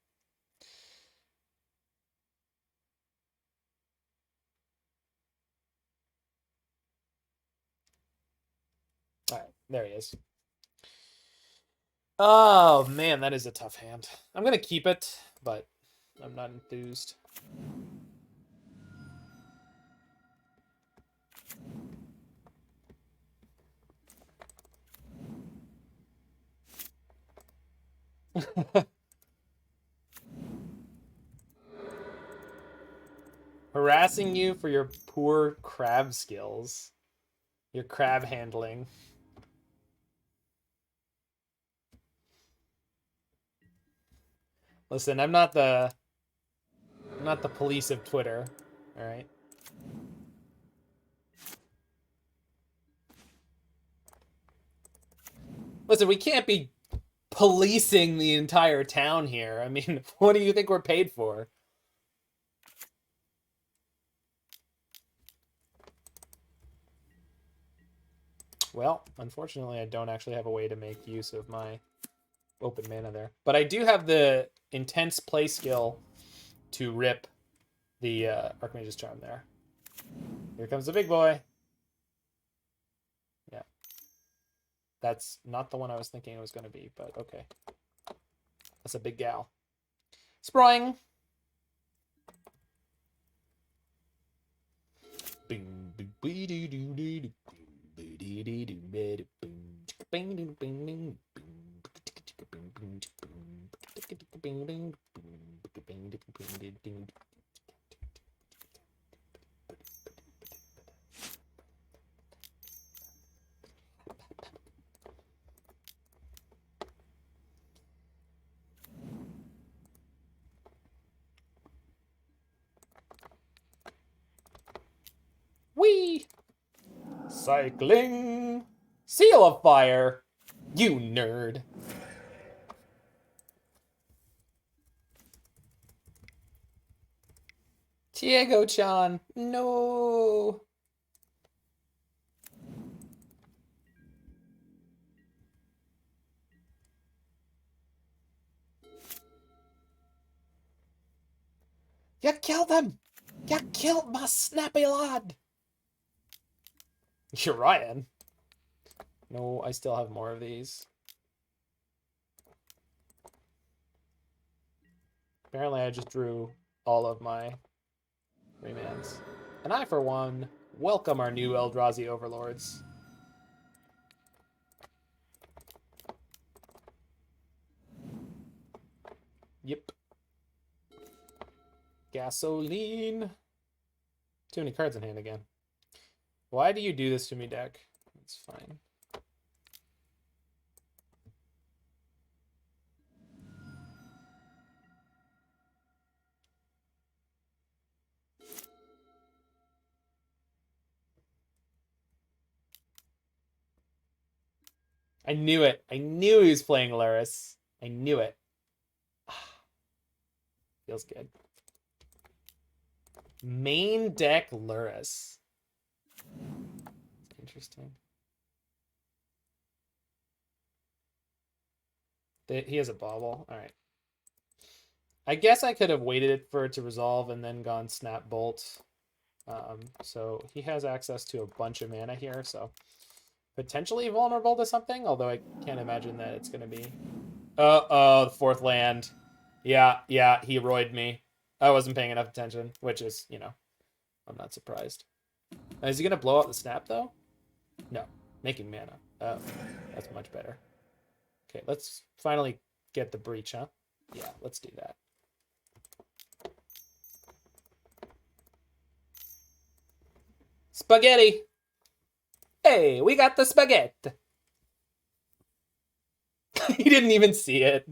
Alright, there he is. Oh, man, that is a tough hand. I'm going to keep it, but I'm not enthused. Harassing you for your poor crab skills. Your crab handling. Listen, I'm not the police of Twitter, all right? Listen, we can't be policing the entire town here. I mean, what do you think we're paid for? Well, unfortunately, I don't actually have a way to make use of my open mana there. But I do have the intense play skill to rip the Archmage's Charm there. Here comes the big boy. Yeah. That's not the one I was thinking it was going to be, but okay. That's a big gal. Spring. Whee! Cycling! Seal of Fire! You nerd! Diego-chan! No! You killed him! You killed my snappy lad! You're Ryan. No, I still have more of these. Apparently I just drew all of my remands. And I, for one, welcome our new Eldrazi overlords. Yep. Gasoline. Too many cards in hand again. Why do you do this to me, deck? It's fine. I knew it. I knew he was playing Luris. I knew it. Feels good. Main deck Luris. Interesting. He has a bauble. All right. I guess I could have waited for it to resolve and then gone Snap Bolt. So he has access to a bunch of mana here, so potentially vulnerable to something, although I can't imagine that it's going to be... Uh-oh, the fourth land. Yeah, he roided me. I wasn't paying enough attention, which is, you know, I'm not surprised. Is he going to blow out the Snap, though? No, making mana. Oh, that's much better. Okay, let's finally get the Breach, huh? Yeah, let's do that. Spaghetti! Hey, we got the spaghetti! He didn't even see it.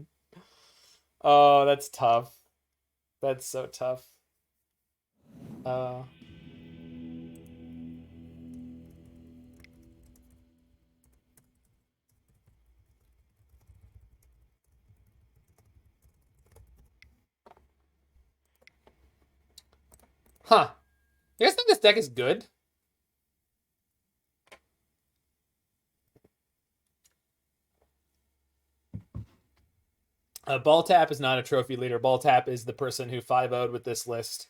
Oh, that's tough. That's so tough. Huh. You guys think this deck is good? Balltap is not a trophy leader. Balltap is the person who 5-0'd with this list.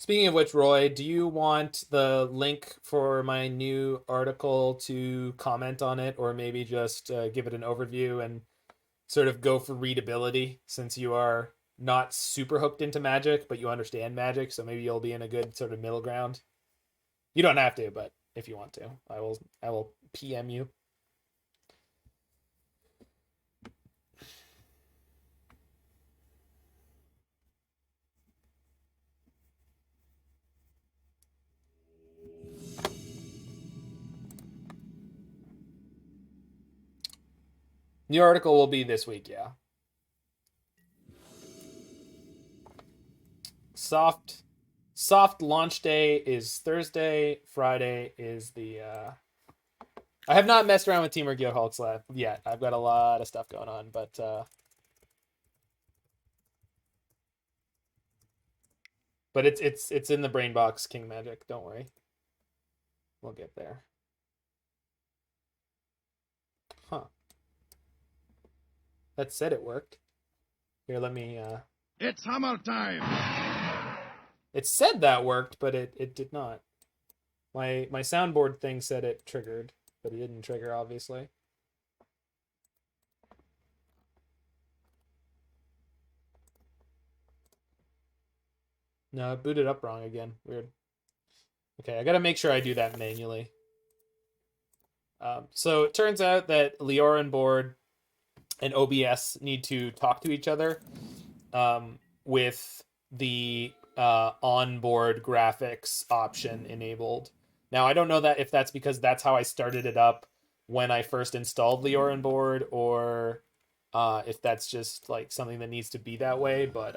Speaking of which, Roy, do you want the link for my new article to comment on it, or maybe just give it an overview and sort of go for readability, since you are not super hooked into Magic, but you understand Magic, so maybe you'll be in a good sort of middle ground. You don't have to, but if you want to, I will PM you. The article will be this week, yeah. Soft launch day is Thursday. Friday is the I have not messed around with Temur Guildhall Lab yet. I've got a lot of stuff going on, but it's in the brain box, King Magic. Don't worry, we'll get there. Huh? That said it worked. Here, let me. It's hammer time. It said that worked, but it did not. My soundboard thing said it triggered, but it didn't trigger, obviously. No, it booted up wrong again. Weird. Okay, I gotta make sure I do that manually. So it turns out that Leorin board and OBS need to talk to each other with the onboard graphics option enabled. Now, I don't know that if that's because that's how I started it up when I first installed Leorin board, or if that's just like something that needs to be that way, but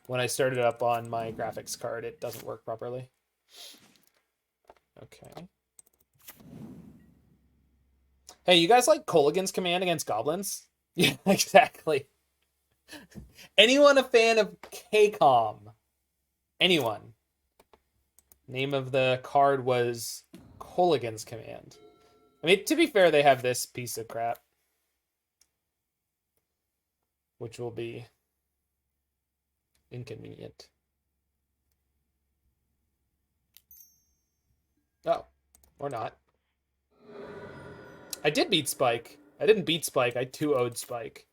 when I started it up on my graphics card, it doesn't work properly. Okay. Hey, you guys like Kolaghan's Command against goblins? Yeah, exactly. Anyone a fan of KCOM? Anyone? Name of the card was Kolaghan's Command. I mean, to be fair, they have this piece of crap, which will be inconvenient. Oh, or not. I did beat Spike. I didn't beat Spike. I 2-0'd Spike.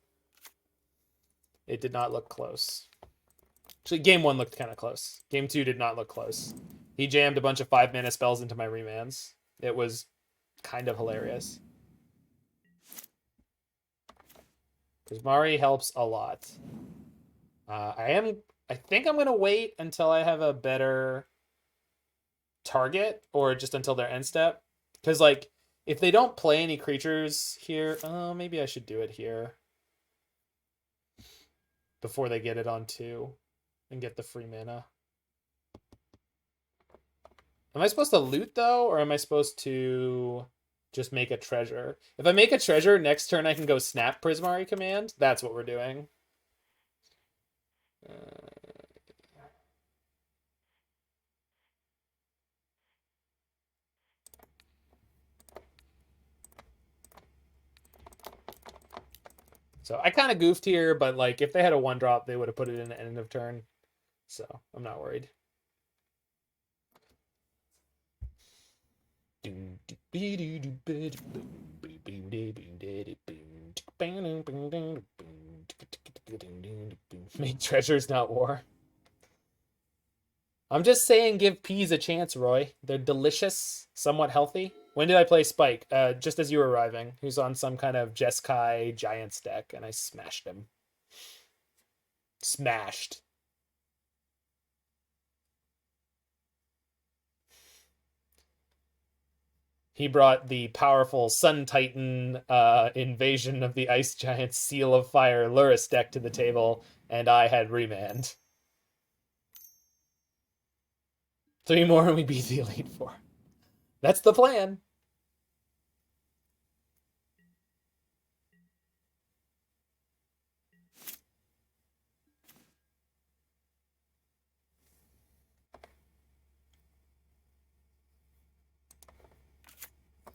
It did not look close. Actually, game 1 looked kind of close. Game 2 did not look close. He jammed a bunch of 5-mana spells into my remands. It was kind of hilarious. Prismari helps a lot. I think I'm going to wait until I have a better target, or just until their end step. Because, like, if they don't play any creatures here, maybe I should do it here before they get it on 2 and get the free mana. Am I supposed to loot, though, or am I supposed to just make a treasure? If I make a treasure, next turn I can go snap Prismari Command. That's what we're doing. So I kind of goofed here, but like if they had a 1-drop, they would have put it in the end of turn. So I'm not worried. Make treasures, not war. I'm just saying give peas a chance, Roy. They're delicious, somewhat healthy. When did I play Spike? Just as you were arriving. He was on some kind of Jeskai Giants deck, and I smashed him. Smashed. He brought the powerful Sun Titan Invasion of the Ice Giants Seal of Fire Luris deck to the table, and I had Remand. 3 more and we beat the Elite Four. That's the plan.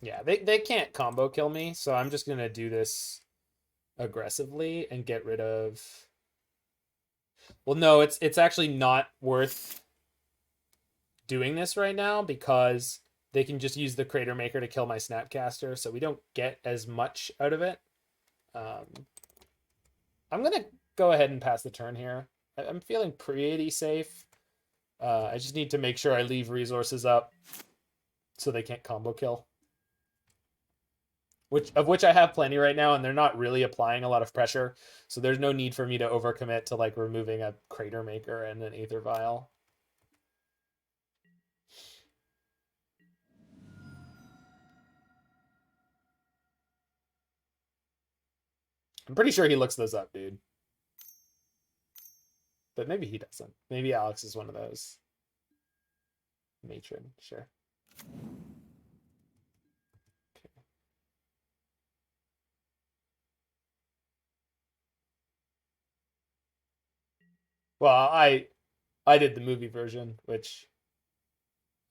Yeah, they can't combo kill me, so I'm just going to do this aggressively and get rid of... Well, no, it's actually not worth doing this right now because they can just use the Crater Maker to kill my Snapcaster, so we don't get as much out of it. I'm going to go ahead and pass the turn here. I'm feeling pretty safe. I just need to make sure I leave resources up so they can't combo kill. Which I have plenty right now, and they're not really applying a lot of pressure, so there's no need for me to overcommit to like removing a Crater Maker and an Aether Vial. I'm pretty sure he looks those up, dude. But maybe he doesn't. Maybe Alex is one of those. Matron, sure. Okay. Well, I did the movie version, which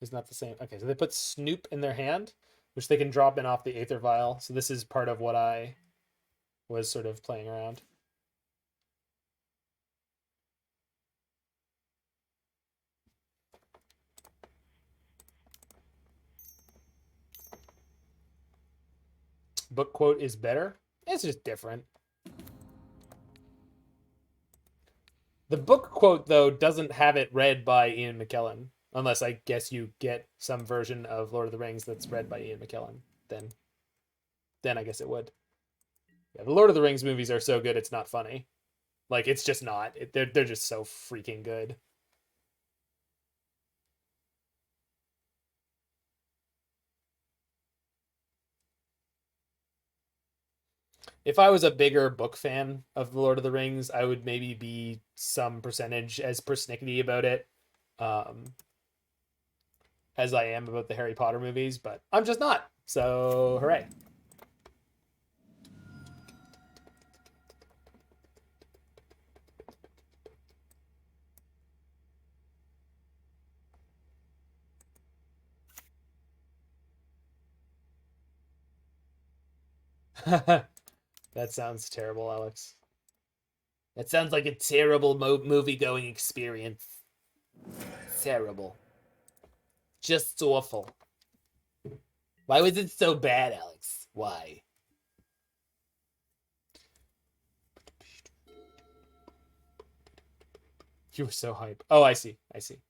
is not the same. Okay, so they put Snoop in their hand, which they can drop in off the Aether Vial. So this is part of what I was sort of playing around. Book quote is better. It's just different. The book quote, though, doesn't have it read by Ian McKellen. Unless I guess you get some version of Lord of the Rings that's read by Ian McKellen. Then I guess it would. Yeah, the Lord of the Rings movies are so good it's not funny. Like, it's just not. They're just so freaking good. If I was a bigger book fan of The Lord of the Rings, I would maybe be some percentage as persnickety about it as I am about the Harry Potter movies, but I'm just not. So, hooray. That sounds terrible, Alex. That sounds like a terrible movie-going experience. Terrible. Just awful. Why was it so bad, Alex? Why? You were so hype. Oh, I see. I see.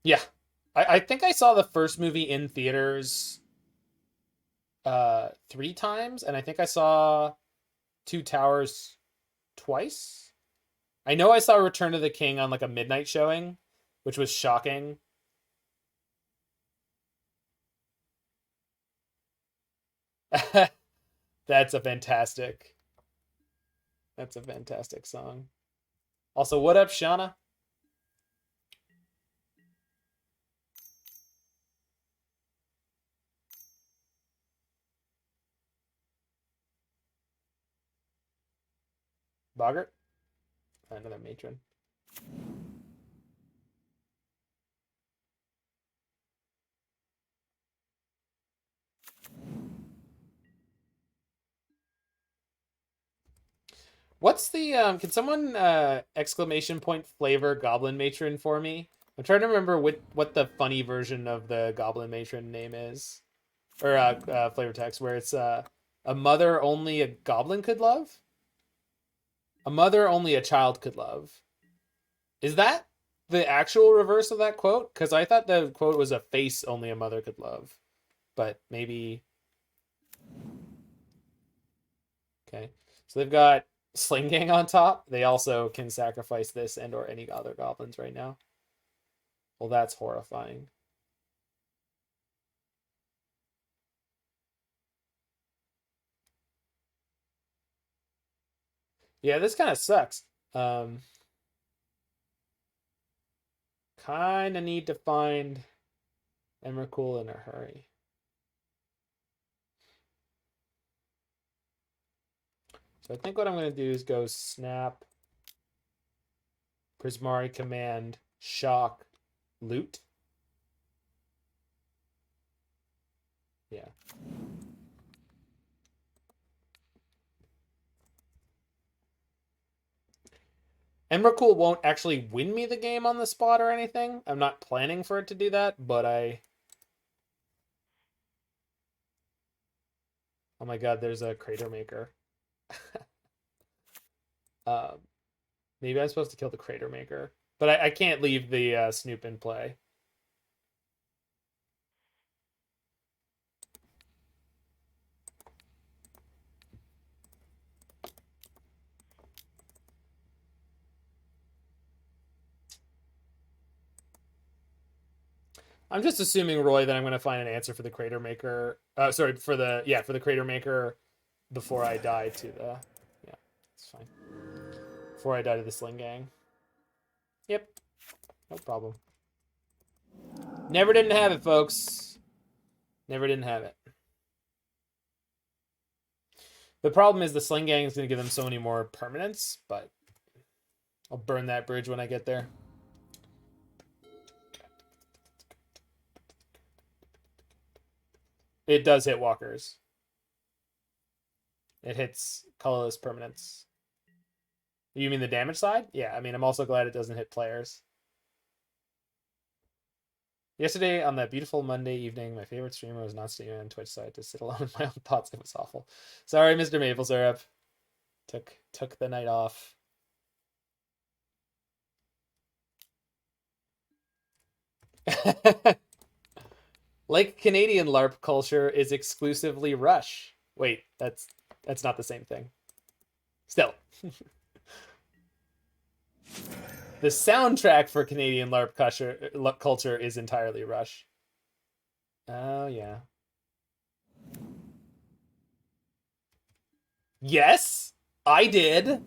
Yeah. I think I saw the first movie in theaters 3 times, and I think I saw Two Towers twice. I know I saw Return of the King on like a midnight showing, which was shocking. That's a fantastic. That's a fantastic song. Also, what up, Shauna? Boggart? Another matron. What's the can someone exclamation point flavor Goblin Matron for me? I'm trying to remember what the funny version of the Goblin Matron name is. Or flavor text where it's a mother only a goblin could love? A mother only a child could love. Is that the actual reverse of that quote? Because I thought the quote was a face only a mother could love. But maybe. Okay. So they've got Sling Gang on top. They also can sacrifice this and or any other goblins right now. Well, that's horrifying. Yeah, this kind of sucks. Kind of need to find Emrakul in a hurry. So I think what I'm going to do is go snap, Prismari Command, shock, loot. Yeah. Emrakul won't actually win me the game on the spot or anything. I'm not planning for it to do that, but I... Oh my god, there's a Crater Maker. uh, maybe I'm supposed to kill the Crater Maker. But I can't leave the Snoop in play. I'm just assuming, Roy, that I'm going to find an answer for the Crater Maker. Sorry, for the Crater Maker before I die to the... Yeah, it's fine. Before I die to the Sling Gang. Yep, no problem. Never didn't have it, folks. Never didn't have it. The problem is the Sling Gang is going to give them so many more permanents, but I'll burn that bridge when I get there. It does hit walkers. It hits colorless permanents. You mean the damage side? Yeah, I mean, I'm also glad it doesn't hit players. Yesterday, on that beautiful Monday evening, my favorite streamer was not streaming on Twitch, so I had to sit alone with my own thoughts. It was awful. Sorry, Mr. Maple Syrup. Took the night off. Like Canadian LARP culture is exclusively Rush. Wait, that's not the same thing. Still. The soundtrack for Canadian LARP culture is entirely Rush. Oh, yeah. Yes, I did.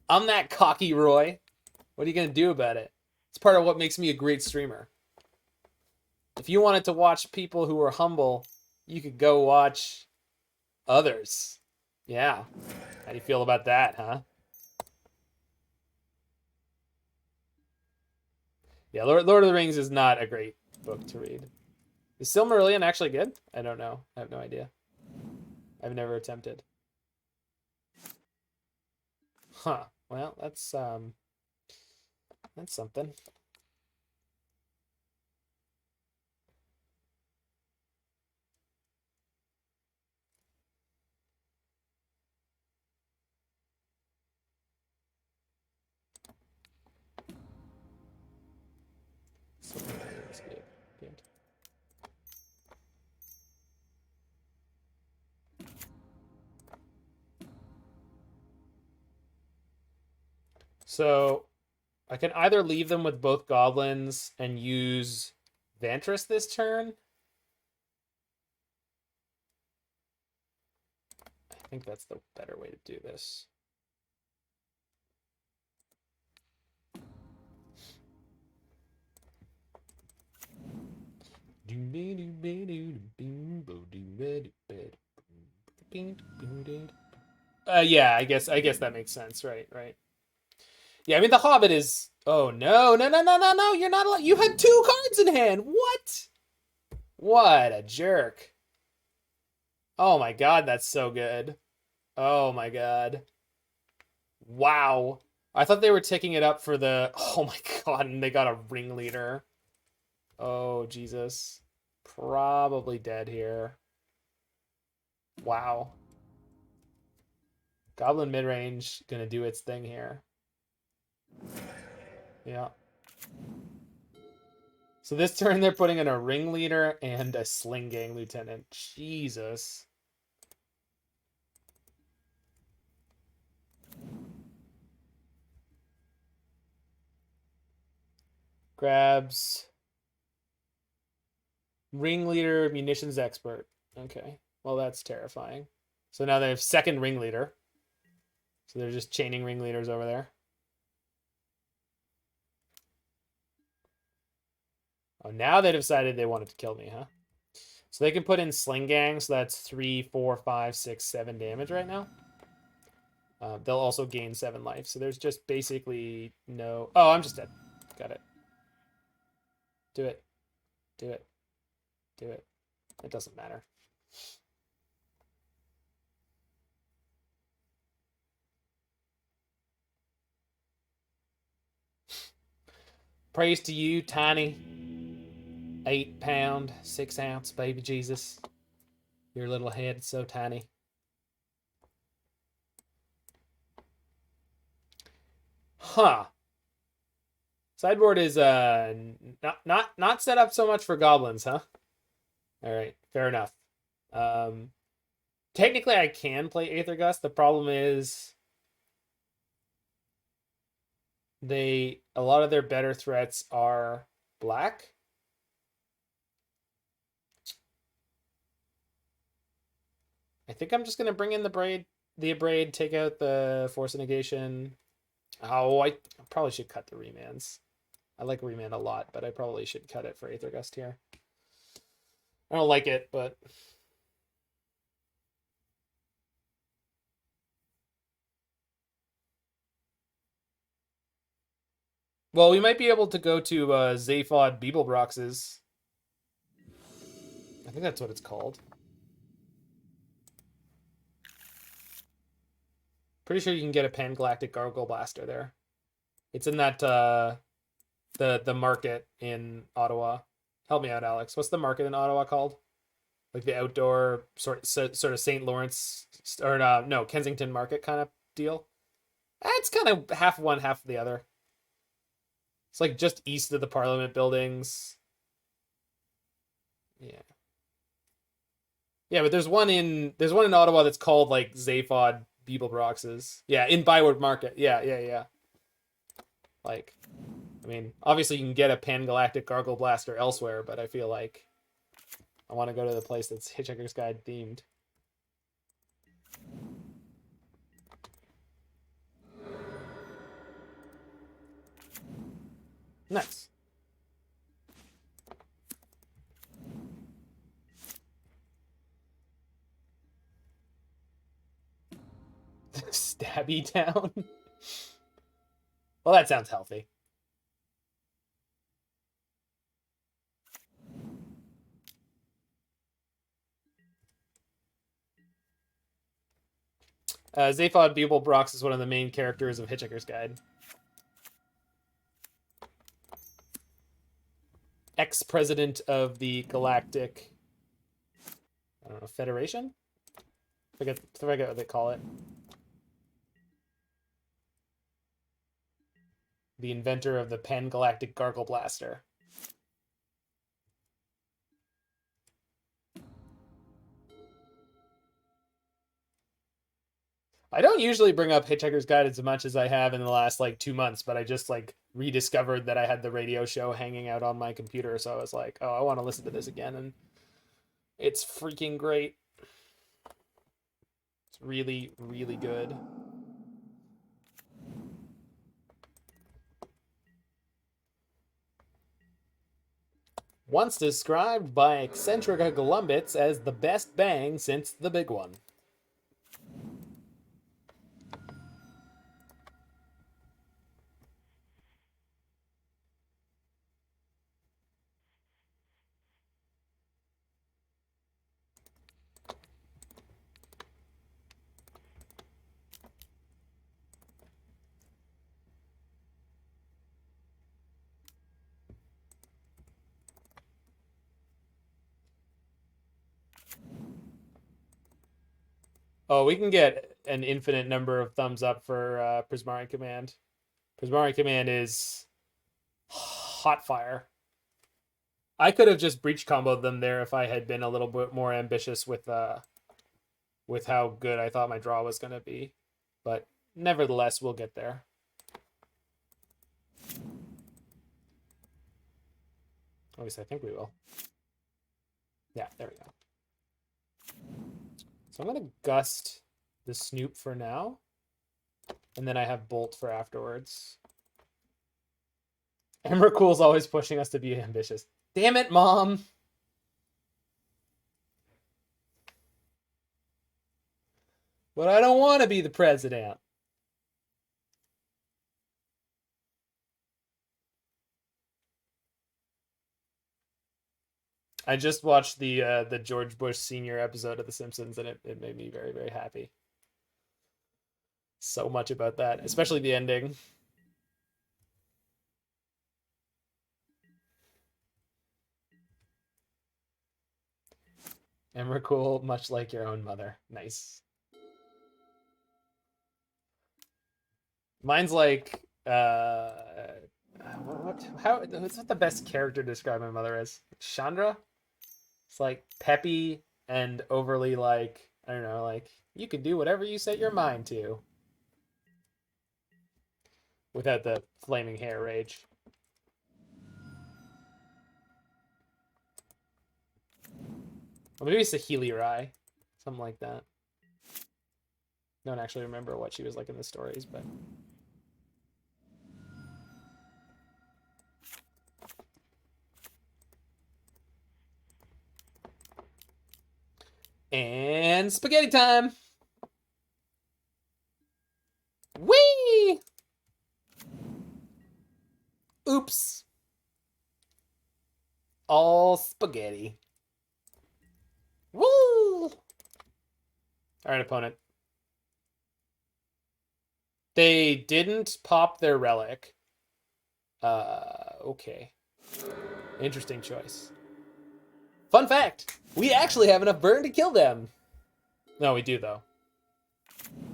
I'm that cocky Roy. What are you going to do about it? It's part of what makes me a great streamer. If you wanted to watch people who are humble, you could go watch others. Yeah. How do you feel about that, huh? Yeah, Lord of the Rings is not a great book to read. Is Silmarillion actually good? I don't know. I have no idea. I've never attempted. Huh. Well, that's something. So I can either leave them with both goblins and use Vantress this turn. I think that's the better way to do this. Yeah, I guess that makes sense, right? Yeah, I mean the Hobbit is. Oh no! You're not allowed. You had 2 cards in hand. What? What a jerk! Oh my god, that's so good. Oh my god. Wow. I thought they were taking it up for the... Oh my god, and they got a ringleader. Oh, Jesus. Probably dead here. Wow. Goblin midrange gonna do its thing here. Yeah. So this turn they're putting in a ringleader and a Sling Gang lieutenant. Jesus. Grabs ringleader, munitions expert. Okay. Well, that's terrifying. So now they have second ringleader. So they're just chaining ringleaders over there. Oh, now they decided they wanted to kill me, huh? So they can put in Sling Gang, so that's 3, 4, 5, 6, 7 damage right now. They'll also gain 7 life. So there's just basically no... Oh, I'm just dead. Got it. Do it. Do it. Do it. It doesn't matter. Praise to you, tiny 8-pound, 6-ounce baby Jesus. Your little head so tiny. Huh. Sideboard is not set up so much for goblins, huh? All right, fair enough. Technically I can play Aether Gust. The problem is a lot of their better threats are black. I think I'm just gonna bring in the Abrade, take out the Force of Negation. Oh, I probably should cut the remands. I like remand a lot, but I probably should cut it for Aether Gust here. I don't like it, but well, we might be able to go to Zaphod Beeblebrox's. I think that's what it's called. Pretty sure you can get a Pan-Galactic Gargle Blaster there. It's in that the market in Ottawa. Help me out, Alex. What's the market in Ottawa called? Like the outdoor sort of St. Lawrence or no, Kensington Market kind of deal. It's kind of half one, half the other. It's like just east of the Parliament buildings. Yeah. Yeah, but there's one in Ottawa that's called like Zaphod Beeblebrox's. Yeah, in Byward Market. Yeah. Like, I mean, obviously you can get a Pan-Galactic Gargle Blaster elsewhere, but I feel like I want to go to the place that's Hitchhiker's Guide themed. Nice. Stabby Town. Well, that sounds healthy. Zaphod Beeblebrox is one of the main characters of Hitchhiker's Guide. Ex-president of the Galactic, I don't know, Federation? Forget what they call it. The inventor of the Pan-Galactic Gargle Blaster. I don't usually bring up Hitchhiker's Guide as much as I have in the last like 2 months, but I just like rediscovered that I had the radio show hanging out on my computer, so I was like, oh, I want to listen to this again, and it's freaking great. It's really, really good. Once described by Eccentrica Golumbits as the best bang since the big one. Oh, we can get an infinite number of thumbs up for Prismari Command. Prismari Command is hot fire. I could have just breach comboed them there if I had been a little bit more ambitious with how good I thought my draw was going to be. But nevertheless, we'll get there. At least I think we will. Yeah, there we go. So I'm going to Gust the Snoop for now. And then I have Bolt for afterwards. Emrakul's always pushing us to be ambitious. Damn it, Mom! But I don't want to be the president. I just watched the George Bush Sr. episode of The Simpsons, and it made me very, very happy. So much about that, especially the ending. Emrakul, much like your own mother. Nice. Mine's like what's the best character to describe my mother as? Chandra? It's like peppy and overly like, I don't know, like you can do whatever you set your mind to. Without the flaming hair rage. Or maybe Sahili Rai. Something like that. Don't actually remember what she was like in the stories, but... And spaghetti time! Whee! Oops. All spaghetti. Woo! Alright, opponent. They didn't pop their relic. Okay. Interesting choice. Fun fact! We actually have enough burn to kill them! No, we do, though.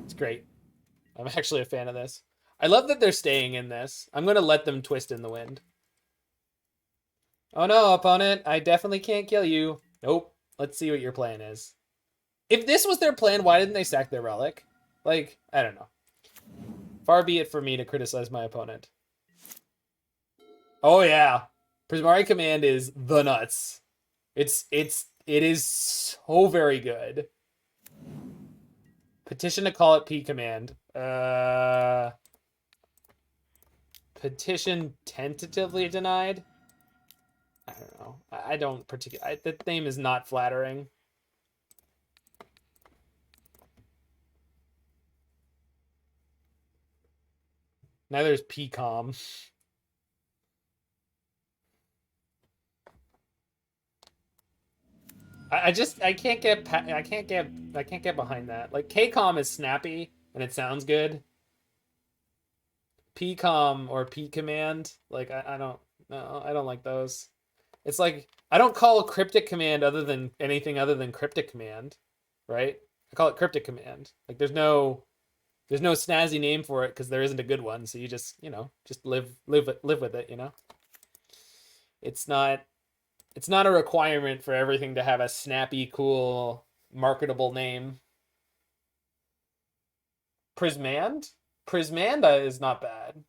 It's great. I'm actually a fan of this. I love that they're staying in this. I'm going to let them twist in the wind. Oh no, opponent. I definitely can't kill you. Nope. Let's see what your plan is. If this was their plan, why didn't they sack their relic? Like, I don't know. Far be it for me to criticize my opponent. Oh yeah. Prismari Command is the nuts. It is so very good. Petition to call it P Command. Petition tentatively denied. I don't know. I don't particularly. That name is not flattering. Neither is PCOM. I can't get behind that. Like KCOM is snappy and it sounds good. PCOM or P Command, like I don't like those. It's like I don't call a Cryptic Command anything other than Cryptic Command, right? I call it Cryptic Command. Like there's no snazzy name for it because there isn't a good one. So you just just live with it. You know, it's not a requirement for everything to have a snappy, cool, marketable name. Prismanda is not bad.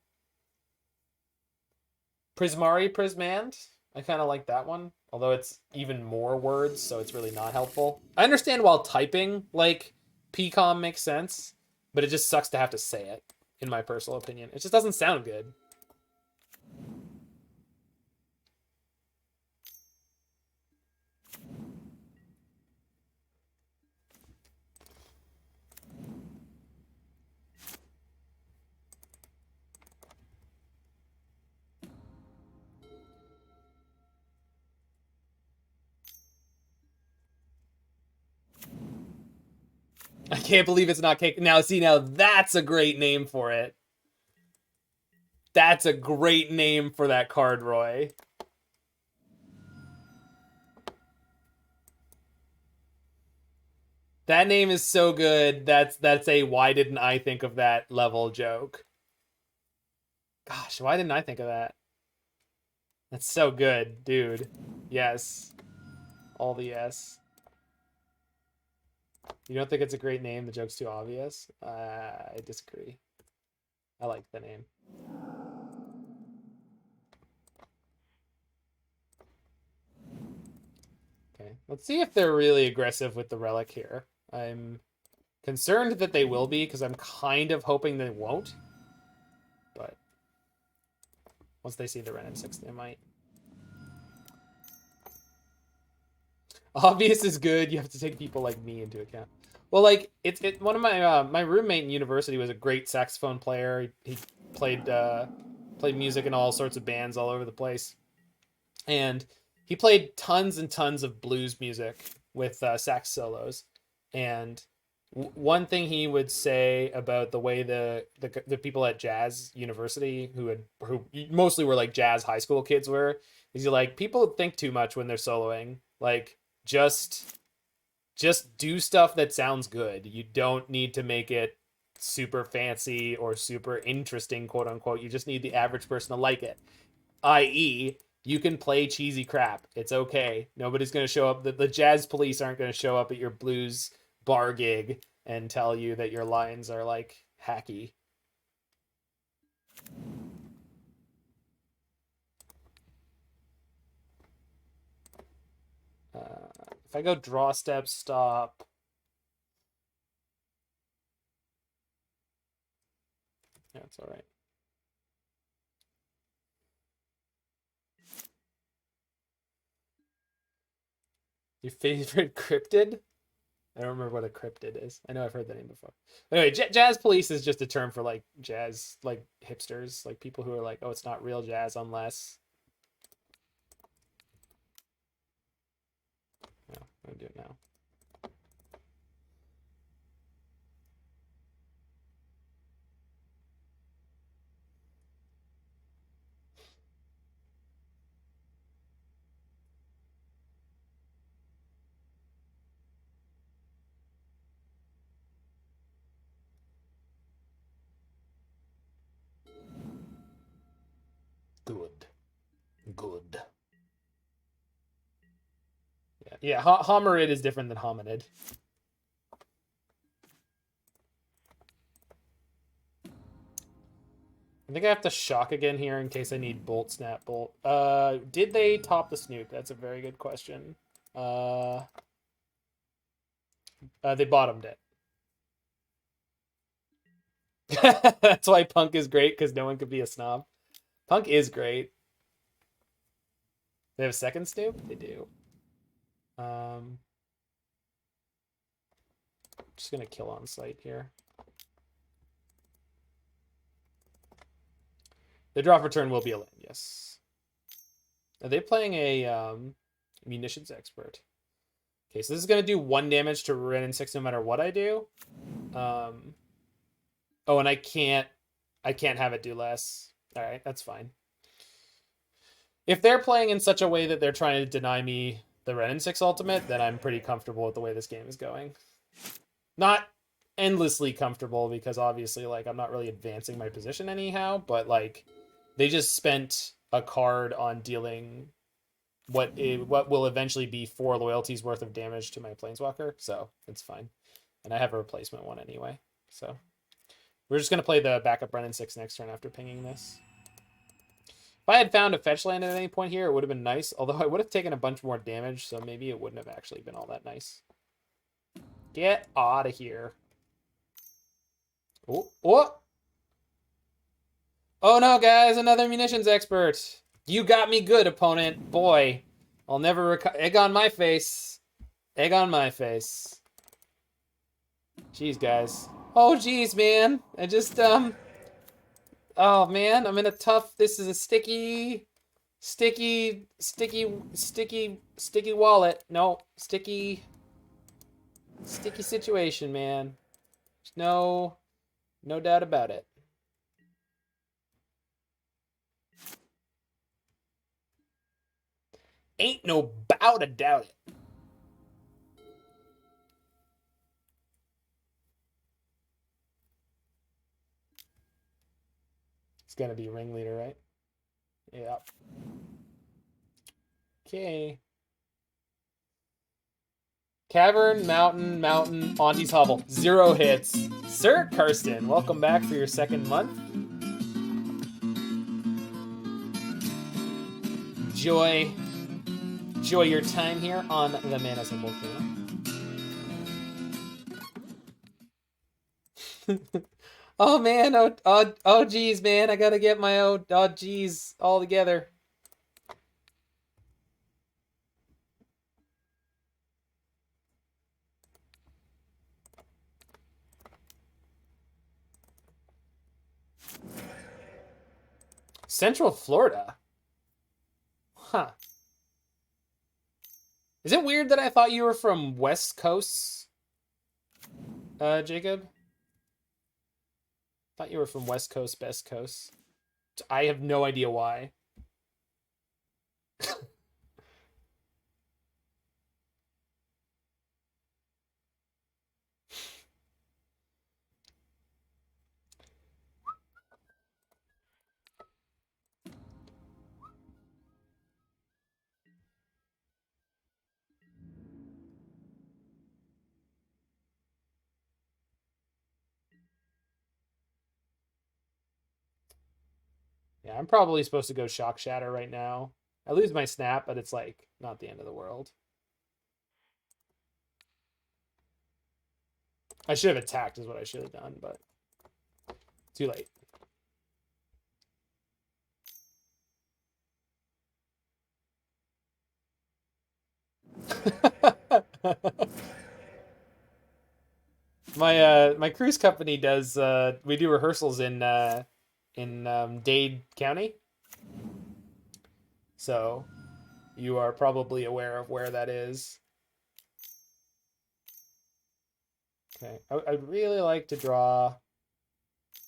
Prismand. I kind of like that one, although it's even more words, so it's really not helpful. I understand while typing, like, PCOM makes sense, but it just sucks to have to say it, in my personal opinion. It just doesn't sound good. I can't believe it's not cake. Now, see, now that's a great name for it. That's a great name for that card, Roy. That name is so good. That's a why didn't I think of that level joke. Gosh, why didn't I think of that? That's so good, dude. Yes. All the yes. You don't think it's a great name? The joke's too obvious? I disagree. I like the name. Okay, let's see if they're really aggressive with the relic here. I'm concerned that they will be, because I'm kind of hoping they won't. But once they see the Wrenn and Six, they might. Obvious is good. You have to take people like me into account. Well, like one of my my roommate in university was a great saxophone player. He played music in all sorts of bands all over the place, and he played tons and tons of blues music with sax solos. And one thing he would say about the way the people at jazz university who mostly were like jazz high school kids were, is he like, people think too much when they're soloing. Like, just just do stuff that sounds good. You don't need to make it super fancy or super interesting, quote unquote. You just need the average person to like it. I.e., you can play cheesy crap. It's okay. Nobody's going to show up. The jazz police aren't going to show up at your blues bar gig and tell you that your lines are like hacky. If I go draw step, stop. Yeah, it's all right. Your favorite cryptid? I don't remember what a cryptid is. I know I've heard that name before. Anyway, jazz police is just a term for like jazz, like hipsters, like people who are like, oh, it's not real jazz unless. No, I'm gonna do it now. Good. Good. Yeah, hominid is different than hominid. I think I have to shock again here in case I need bolt, snap, bolt. Did they top the snoop? That's a very good question. They bottomed it. That's why Punk is great, because no one could be a snob. Punk is great. They have a second snoop? They do. Just gonna kill on sight here. The drop return will be a land, yes. Are they playing a munitions expert? Okay, so this is gonna do 1 damage to Wrenn and Six no matter what I do. Oh, and I can't have it do less. All right, that's fine. If they're playing in such a way that they're trying to deny me the Wrenn and Six ultimate, then I'm pretty comfortable with the way this game is going. Not endlessly comfortable, because obviously, like, I'm not really advancing my position anyhow, but like, they just spent a card on dealing what will eventually be 4 loyalties worth of damage to my Planeswalker, so it's fine. And I have a replacement one anyway, so we're just going to play the backup Wrenn and Six next turn after pinging this. If I had found a fetch land at any point here, it would have been nice, although I would have taken a bunch more damage, so maybe it wouldn't have actually been all that nice. Get out of here. Oh, oh! Oh no, guys, another munitions expert. You got me good, opponent. Boy, I'll never egg on my face. Egg on my face. Jeez, guys. Oh, jeez, man. I just, oh, man, I'm in a tough, this is a sticky wallet. No, sticky situation, man. No doubt about it. Ain't no bout to doubt it. It's gonna be ringleader, right? Yep. Okay. Cavern, mountain, Auntie's hovel. 0 hits. Sir Karsten, welcome back for your 2nd month. Enjoy your time here on the Mana Symbol channel. Oh man, oh geez, man, I gotta get my oh geez all together. Central Florida? Huh. Is it weird that I thought you were from West Coast, Jacob? Thought you were from West Coast, Best Coast. I have no idea why. Yeah, I'm probably supposed to go Shock Shatter right now. I lose my snap, but it's like not the end of the world. I should have attacked is what I should have done, but too late. My cruise company does we do rehearsals in Dade County. So you are probably aware of where that is. Okay. I'd really like to draw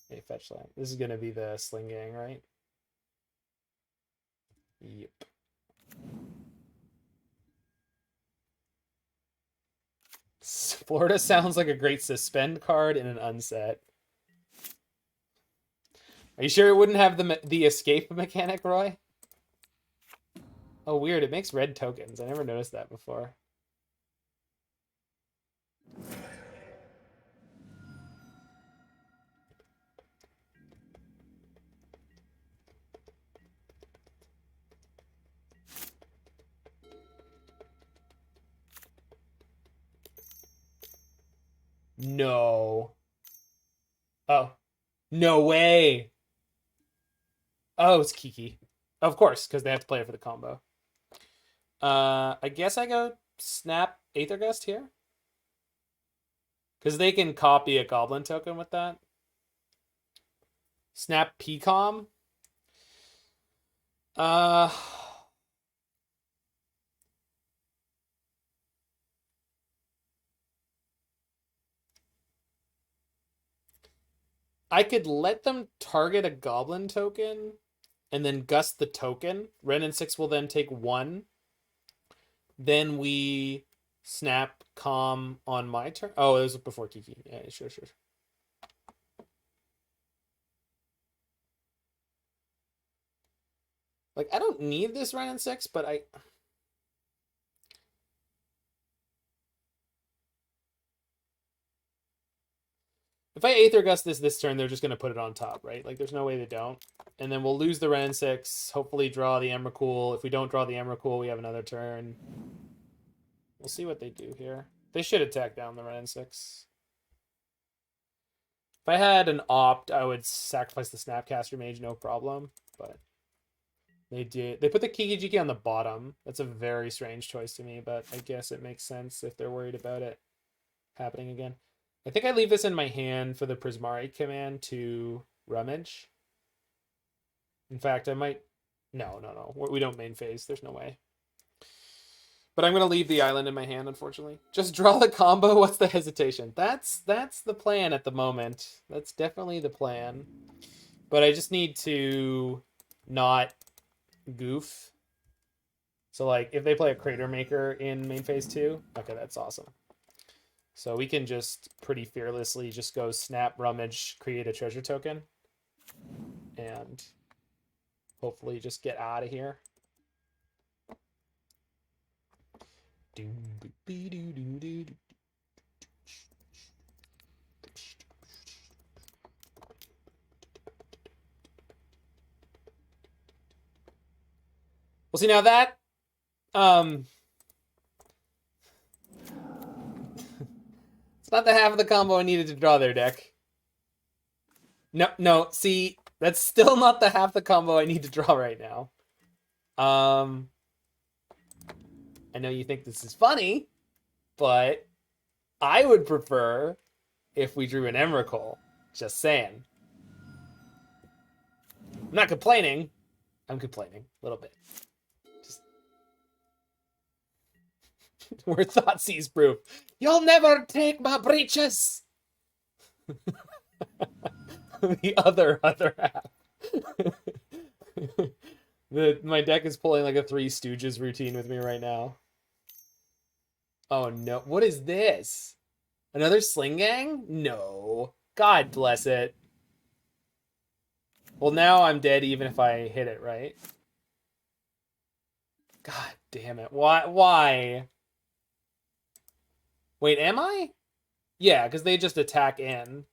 a fetch land. This is going to be the Sling Gang, right? Yep. Florida sounds like a great suspend card in an unset. Are you sure it wouldn't have the escape mechanic, Roy? Oh, weird. It makes red tokens. I never noticed that before. No. Oh. No way. Oh, it's Kiki. Of course, because they have to play it for the combo. I guess I go snap Aether Gust here. Because they can copy a goblin token with that. Snap PCOM. I could let them target a goblin token and then gust the token. Wrenn and Six will then take 1. Then we snap calm on my turn. Oh, it was before Kiki. Yeah, sure. Like, I don't need this Wrenn and Six, but if I Aether Gust this turn, they're just going to put it on top, right? Like, there's no way they don't. And then we'll lose the Wrenn and Six, hopefully draw the Emrakul. If we don't draw the Emrakul, we have another turn. We'll see what they do here. They should attack down the Wrenn and Six. If I had an opt, I would sacrifice the Snapcaster Mage, no problem. But they did. They put the Kiki-Jiki on the bottom. That's a very strange choice to me, but I guess it makes sense if they're worried about it happening again. I think I leave this in my hand for the Prismari Command to rummage. In fact, I might... No. We don't main phase. There's no way. But I'm going to leave the island in my hand, unfortunately. Just draw the combo. What's the hesitation? That's the plan at the moment. That's definitely the plan. But I just need to not goof. So, like, if they play a Crater Maker in main phase 2, okay, that's awesome. So we can just pretty fearlessly just go snap, rummage, create a treasure token. And hopefully just get out of here. Well, see, now that it's not the half of the combo I needed to draw there, deck. No, see, that's still not the half the combo I need to draw right now. I know you think this is funny, but I would prefer if we drew an Emrakul. Just saying. I'm not complaining. I'm complaining a little bit. Just we're Thoughtseize proof. You'll never take my breeches. The other half. My deck is pulling like a Three Stooges routine with me right now. Oh no, what is this? Another Sling Gang? No. God bless it. Well, now I'm dead even if I hit it, right? God damn it. Why? Wait, am I? Yeah, because they just attack in.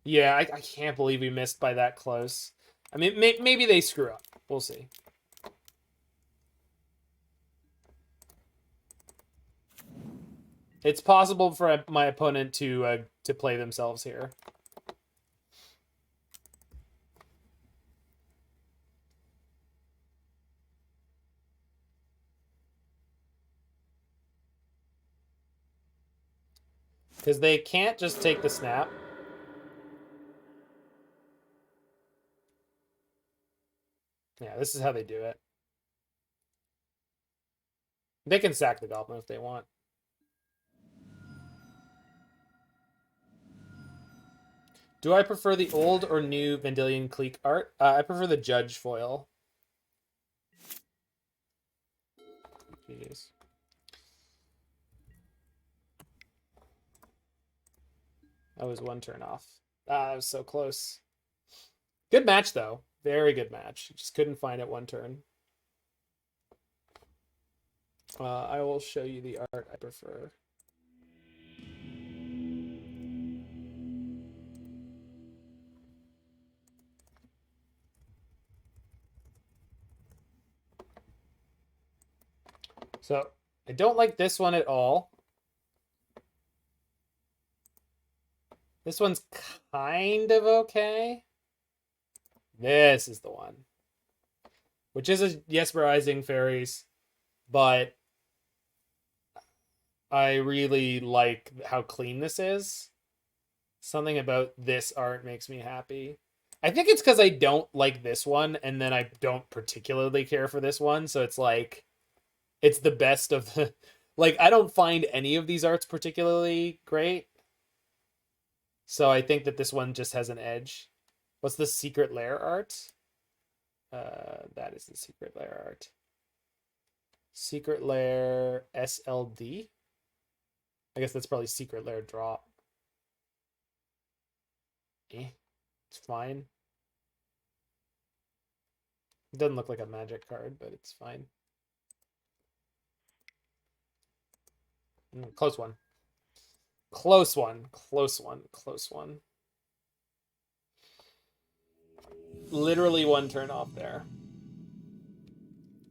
Yeah, I can't believe we missed by that close. I mean, maybe they screw up. We'll see. It's possible for my opponent to play themselves here. Because they can't just take the snap. Yeah, this is how they do it. They can sack the goblin if they want. Do I prefer the old or new Vendilion Clique art? I prefer the Judge foil. Jeez. That was one turn off. That was so close. Good match, though. Very good match. Just couldn't find it one turn. I will show you the art I prefer. So, I don't like this one at all. This one's kind of okay. This is the one. Which is a Jesperizing Fairies, but I really like how clean this is. Something about this art makes me happy. I think it's because I don't like this one, and then I don't particularly care for this one, so it's like, it's the best of the... Like, I don't find any of these arts particularly great, so I think that this one just has an edge. What's the Secret Lair art? That is the Secret Lair art. Secret Lair SLD? I guess that's probably Secret Lair drop. It's fine. It doesn't look like a magic card, but it's fine. Close one. Close one. Close one. Close one. Literally one turn off there.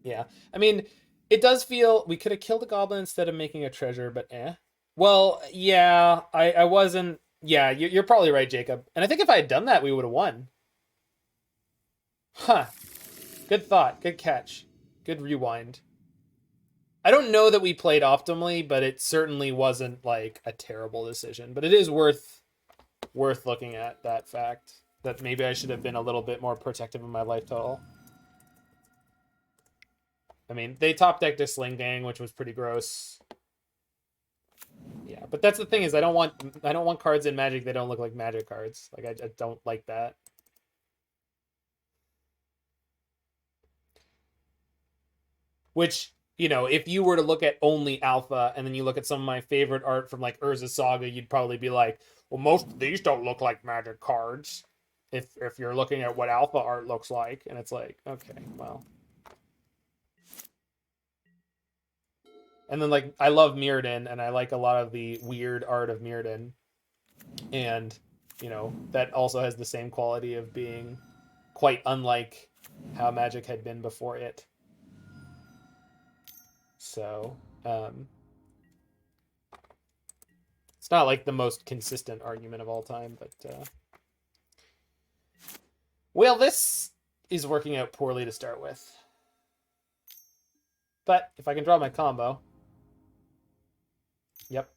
Yeah. I mean, it does feel... We could have killed a goblin instead of making a treasure, but eh. Well, yeah. I wasn't... Yeah, you're probably right, Jacob. And I think if I had done that, we would have won. Huh. Good thought. Good catch. Good rewind. I don't know that we played optimally, but it certainly wasn't like a terrible decision. But it is worth looking at, that fact. That maybe I should have been a little bit more protective of my life total. I mean, they top decked a Sling Gang, which was pretty gross. Yeah, but that's the thing, is I don't want cards in Magic that don't look like Magic cards. Like, I don't like that. Which, you know, if you were to look at only Alpha and then you look at some of my favorite art from like Urza Saga, you'd probably be like, well, most of these don't look like Magic cards. If you're looking at what Alpha art looks like, and it's like, okay, well. And then, like, I love Mirrodin, and I like a lot of the weird art of Mirrodin. And, you know, that also has the same quality of being quite unlike how Magic had been before it. So, it's not like the most consistent argument of all time, but, well, this is working out poorly to start with. But if I can draw my combo... Yep.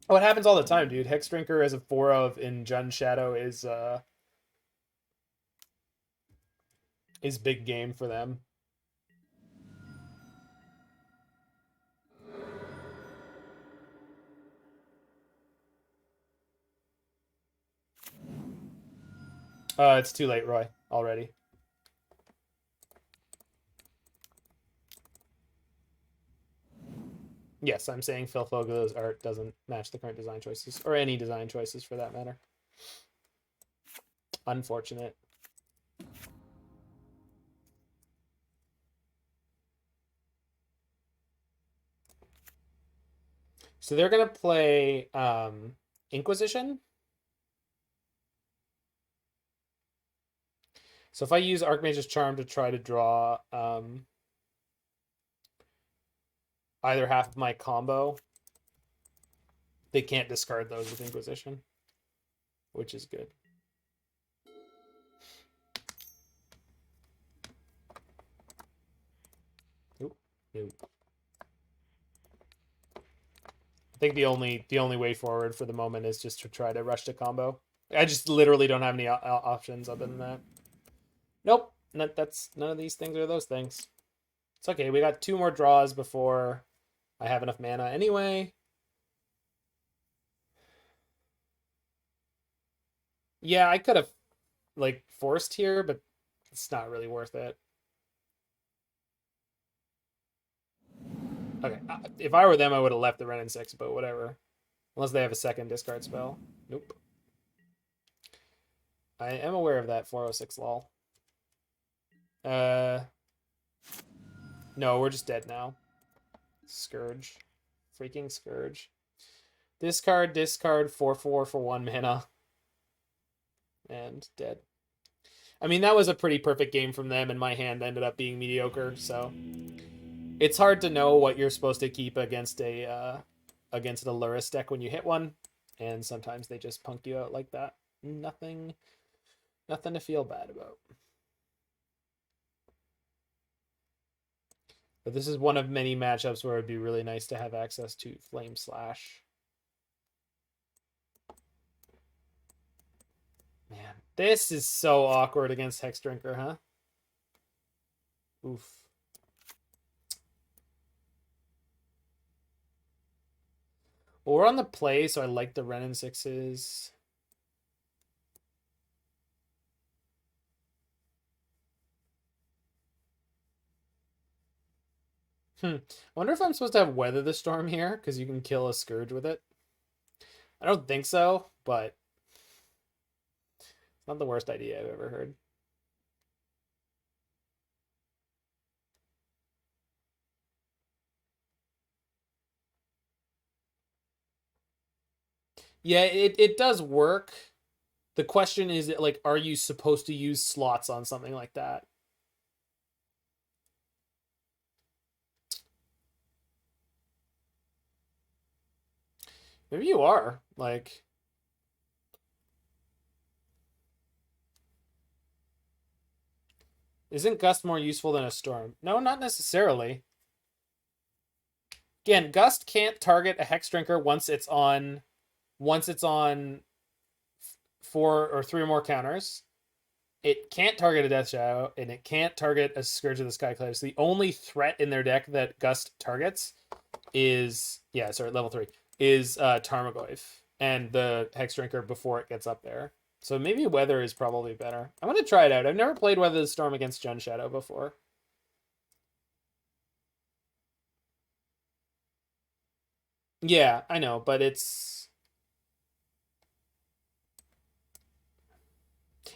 Oh, it happens all the time, dude. Hexdrinker as a 4 of in Jund Shadow is big game for them. It's too late, Roy, already. Yes, I'm saying Phil Fogo's art doesn't match the current design choices, or any design choices for that matter. Unfortunate. So they're going to play Inquisition. So if I use Archmage's Charm to try to draw either half of my combo, they can't discard those with Inquisition, which is good. Nope. I think the only way forward for the moment is just to try to rush to combo. I just literally don't have any options other than that. Nope. That's none of these things are those things. It's okay. We got 2 more draws before I have enough mana anyway. Yeah, I could have like forced here, but it's not really worth it. Okay, if I were them, I would have left the Wrenn and Six, but whatever. Unless they have a second discard spell. Nope. I am aware of that 406 lol. No, we're just dead now. Scourge. Freaking Scourge. Discard, 4/4 for 1 mana. And dead. I mean, that was a pretty perfect game from them, and my hand ended up being mediocre, so it's hard to know what you're supposed to keep against a Lurrus deck when you hit one, and sometimes they just punk you out like that. Nothing to feel bad about. But this is one of many matchups where it'd be really nice to have access to Flame Slash. Man, this is so awkward against Hexdrinker, huh? Oof. Well, we're on the play, so I like the Wrenn and Sixes. I wonder if I'm supposed to have Weather the Storm here, because you can kill a Scourge with it. I don't think so, but it's not the worst idea I've ever heard. Yeah, it does work. The question is, like, are you supposed to use slots on something like that? Maybe you are. Like, isn't Gust more useful than a Storm? No, not necessarily. Again, Gust can't target a Hexdrinker once it's on 4 or 3 or more counters. It can't target a Death Shadow, and it can't target a Scourge of the Skyclave. So the only threat in their deck that Gust targets is, level 3, is Tarmogoyf and the Hexdrinker before it gets up there. So maybe Weather is probably better. I'm going to try it out. I've never played Weather the Storm against Jund Shadow before. Yeah, I know, but it's...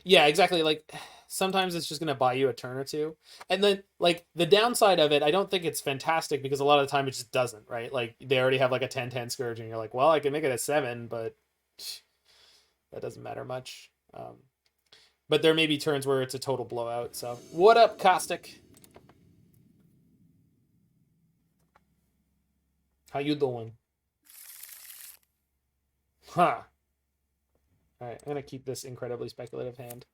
Yeah, exactly. Like, sometimes it's just going to buy you a turn or two. And then, like, the downside of it, I don't think it's fantastic because a lot of the time it just doesn't, right? Like, they already have, like, a 10-10 Scourge, and you're like, well, I can make it a 7, but that doesn't matter much. But there may be turns where it's a total blowout, so... What up, Caustic? How you doing? Huh. Alright, I'm going to keep this incredibly speculative hand.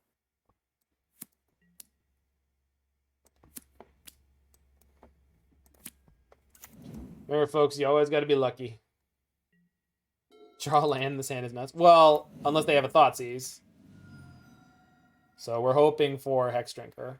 Remember, folks, you always got to be lucky. Draw land, this hand is nuts. Well, unless they have a Thoughtseize. So we're hoping for Hexdrinker.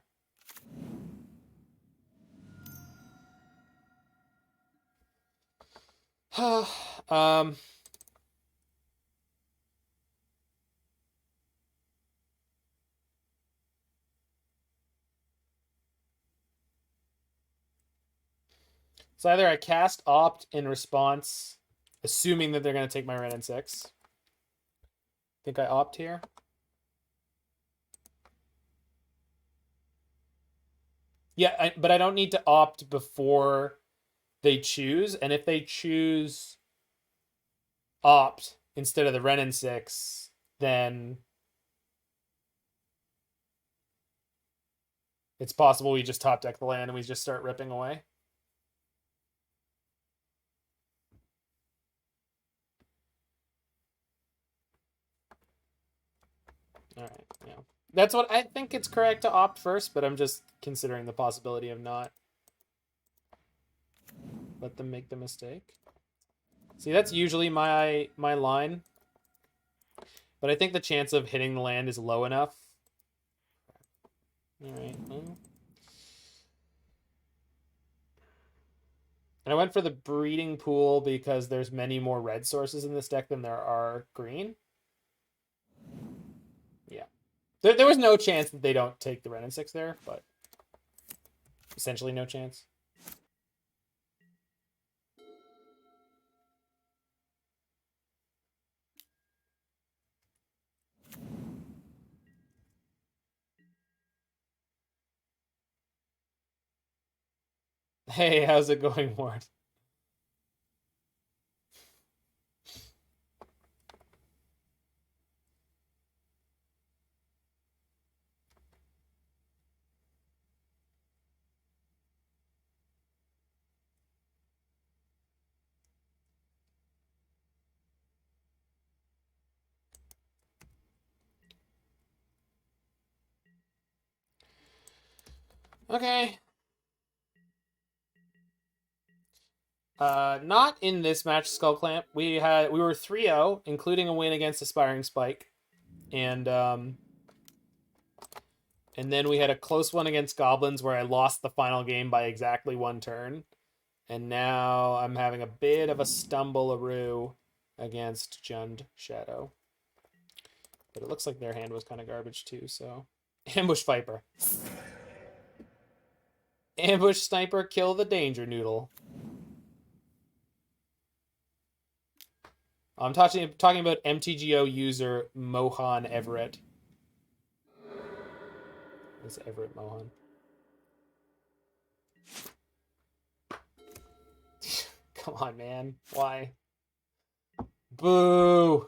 So either I cast Opt in response, assuming that they're going to take my Wrenn and Six. Think I Opt here. Yeah, but I don't need to Opt before they choose. And if they choose Opt instead of the Wrenn and Six, then it's possible we just top deck the land and we just start ripping away. All right, yeah. That's what I think it's correct to opt first, but I'm just considering the possibility of not. Let them make the mistake. See, that's usually my line. But I think the chance of hitting the land is low enough. All right. Well. And I went for the breeding pool because there's many more red sources in this deck than there are green. Yeah. There was no chance that they don't take the Wrenn and Six there, but essentially no chance. Hey, how's it going, Ward? Okay. Not in this match, Skull Clamp. We were 3-0, including a win against Aspiring Spike. And then we had a close one against Goblins where I lost the final game by exactly 1 turn. And now I'm having a bit of a stumble-aroo against Jund Shadow. But it looks like their hand was kind of garbage too, so... Ambush Viper. Ambush Sniper, kill the Danger Noodle. I'm talking about MTGO user Mohan Everett. It's Everett Mohan. Come on, man. Why? Boo!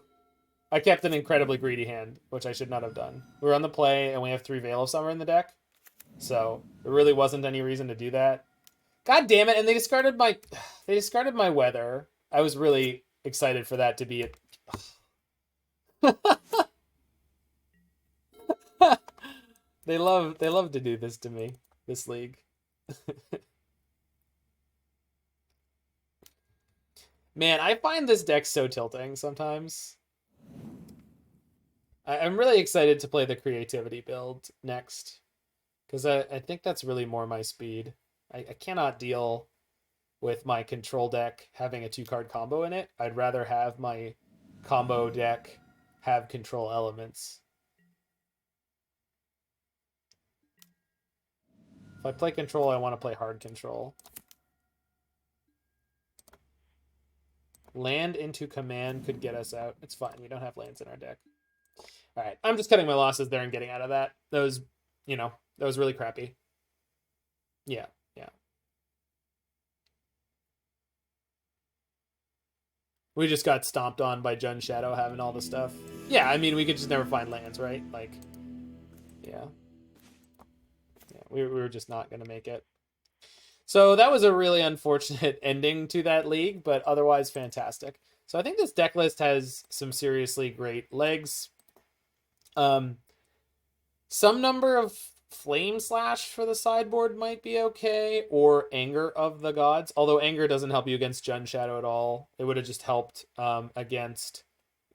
I kept an incredibly greedy hand, which I should not have done. We were on the play, and we have 3 Veil of Summer in the deck. So, there really wasn't any reason to do that. God damn it, and they discarded my weather. I was really excited for that to be it. They love to do this to me, this league. Man, I find this deck so tilting sometimes. I'm really excited to play the creativity build next. Because I think that's really more my speed. I cannot deal with my control deck having a 2-card combo in it. I'd rather have my combo deck have control elements. If I play control, I want to play hard control. Land into command could get us out. It's fine. We don't have lands in our deck. All right. I'm just cutting my losses there and getting out of that. That was really crappy. Yeah. We just got stomped on by Jund Shadow having all the stuff. Yeah, I mean, we could just never find lands, right? Like, yeah. We were just not going to make it. So that was a really unfortunate ending to that league, but otherwise fantastic. So I think this deck list has some seriously great legs. Some number of Flame Slash for the sideboard might be okay, or Anger of the Gods. Although Anger doesn't help you against Jund Shadow at all. It would have just helped against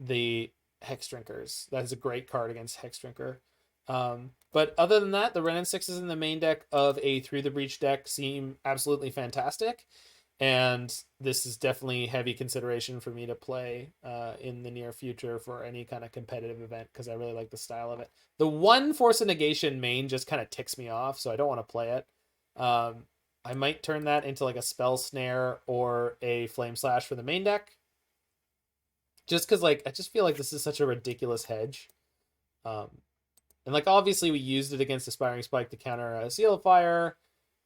the Hex Drinkers. That is a great card against Hex Drinker. But other than that, the Wrenn and Sixes in the main deck of a Through the Breach deck seem absolutely fantastic. And this is definitely heavy consideration for me to play in the near future for any kind of competitive event, because I really like the style of it. The one Force of Negation main just kind of ticks me off, so I don't want to play it. I might turn that into like a Spell Snare or a Flame Slash for the main deck. Just because like I just feel like this is such a ridiculous hedge. And like obviously we used it against Aspiring Spike to counter a Seal of Fire.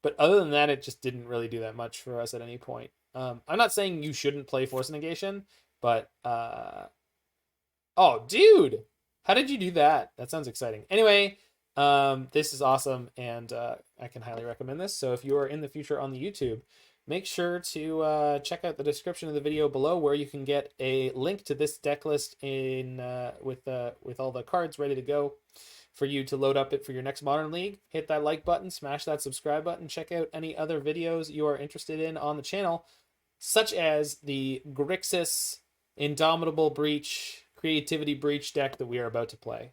But other than that, it just didn't really do that much for us at any point. I'm not saying you shouldn't play Force of Negation, but... Oh, dude! How did you do that? That sounds exciting. Anyway, This is awesome, and I can highly recommend this. So if you are in the future on the YouTube, make sure to check out the description of the video below, where you can get a link to this deck list in with all the cards ready to go for you to load up it for your next Modern League. Hit that like button, smash that subscribe button, check out any other videos you are interested in on the channel, such as the Grixis Indomitable Breach Creativity Breach deck that we are about to play.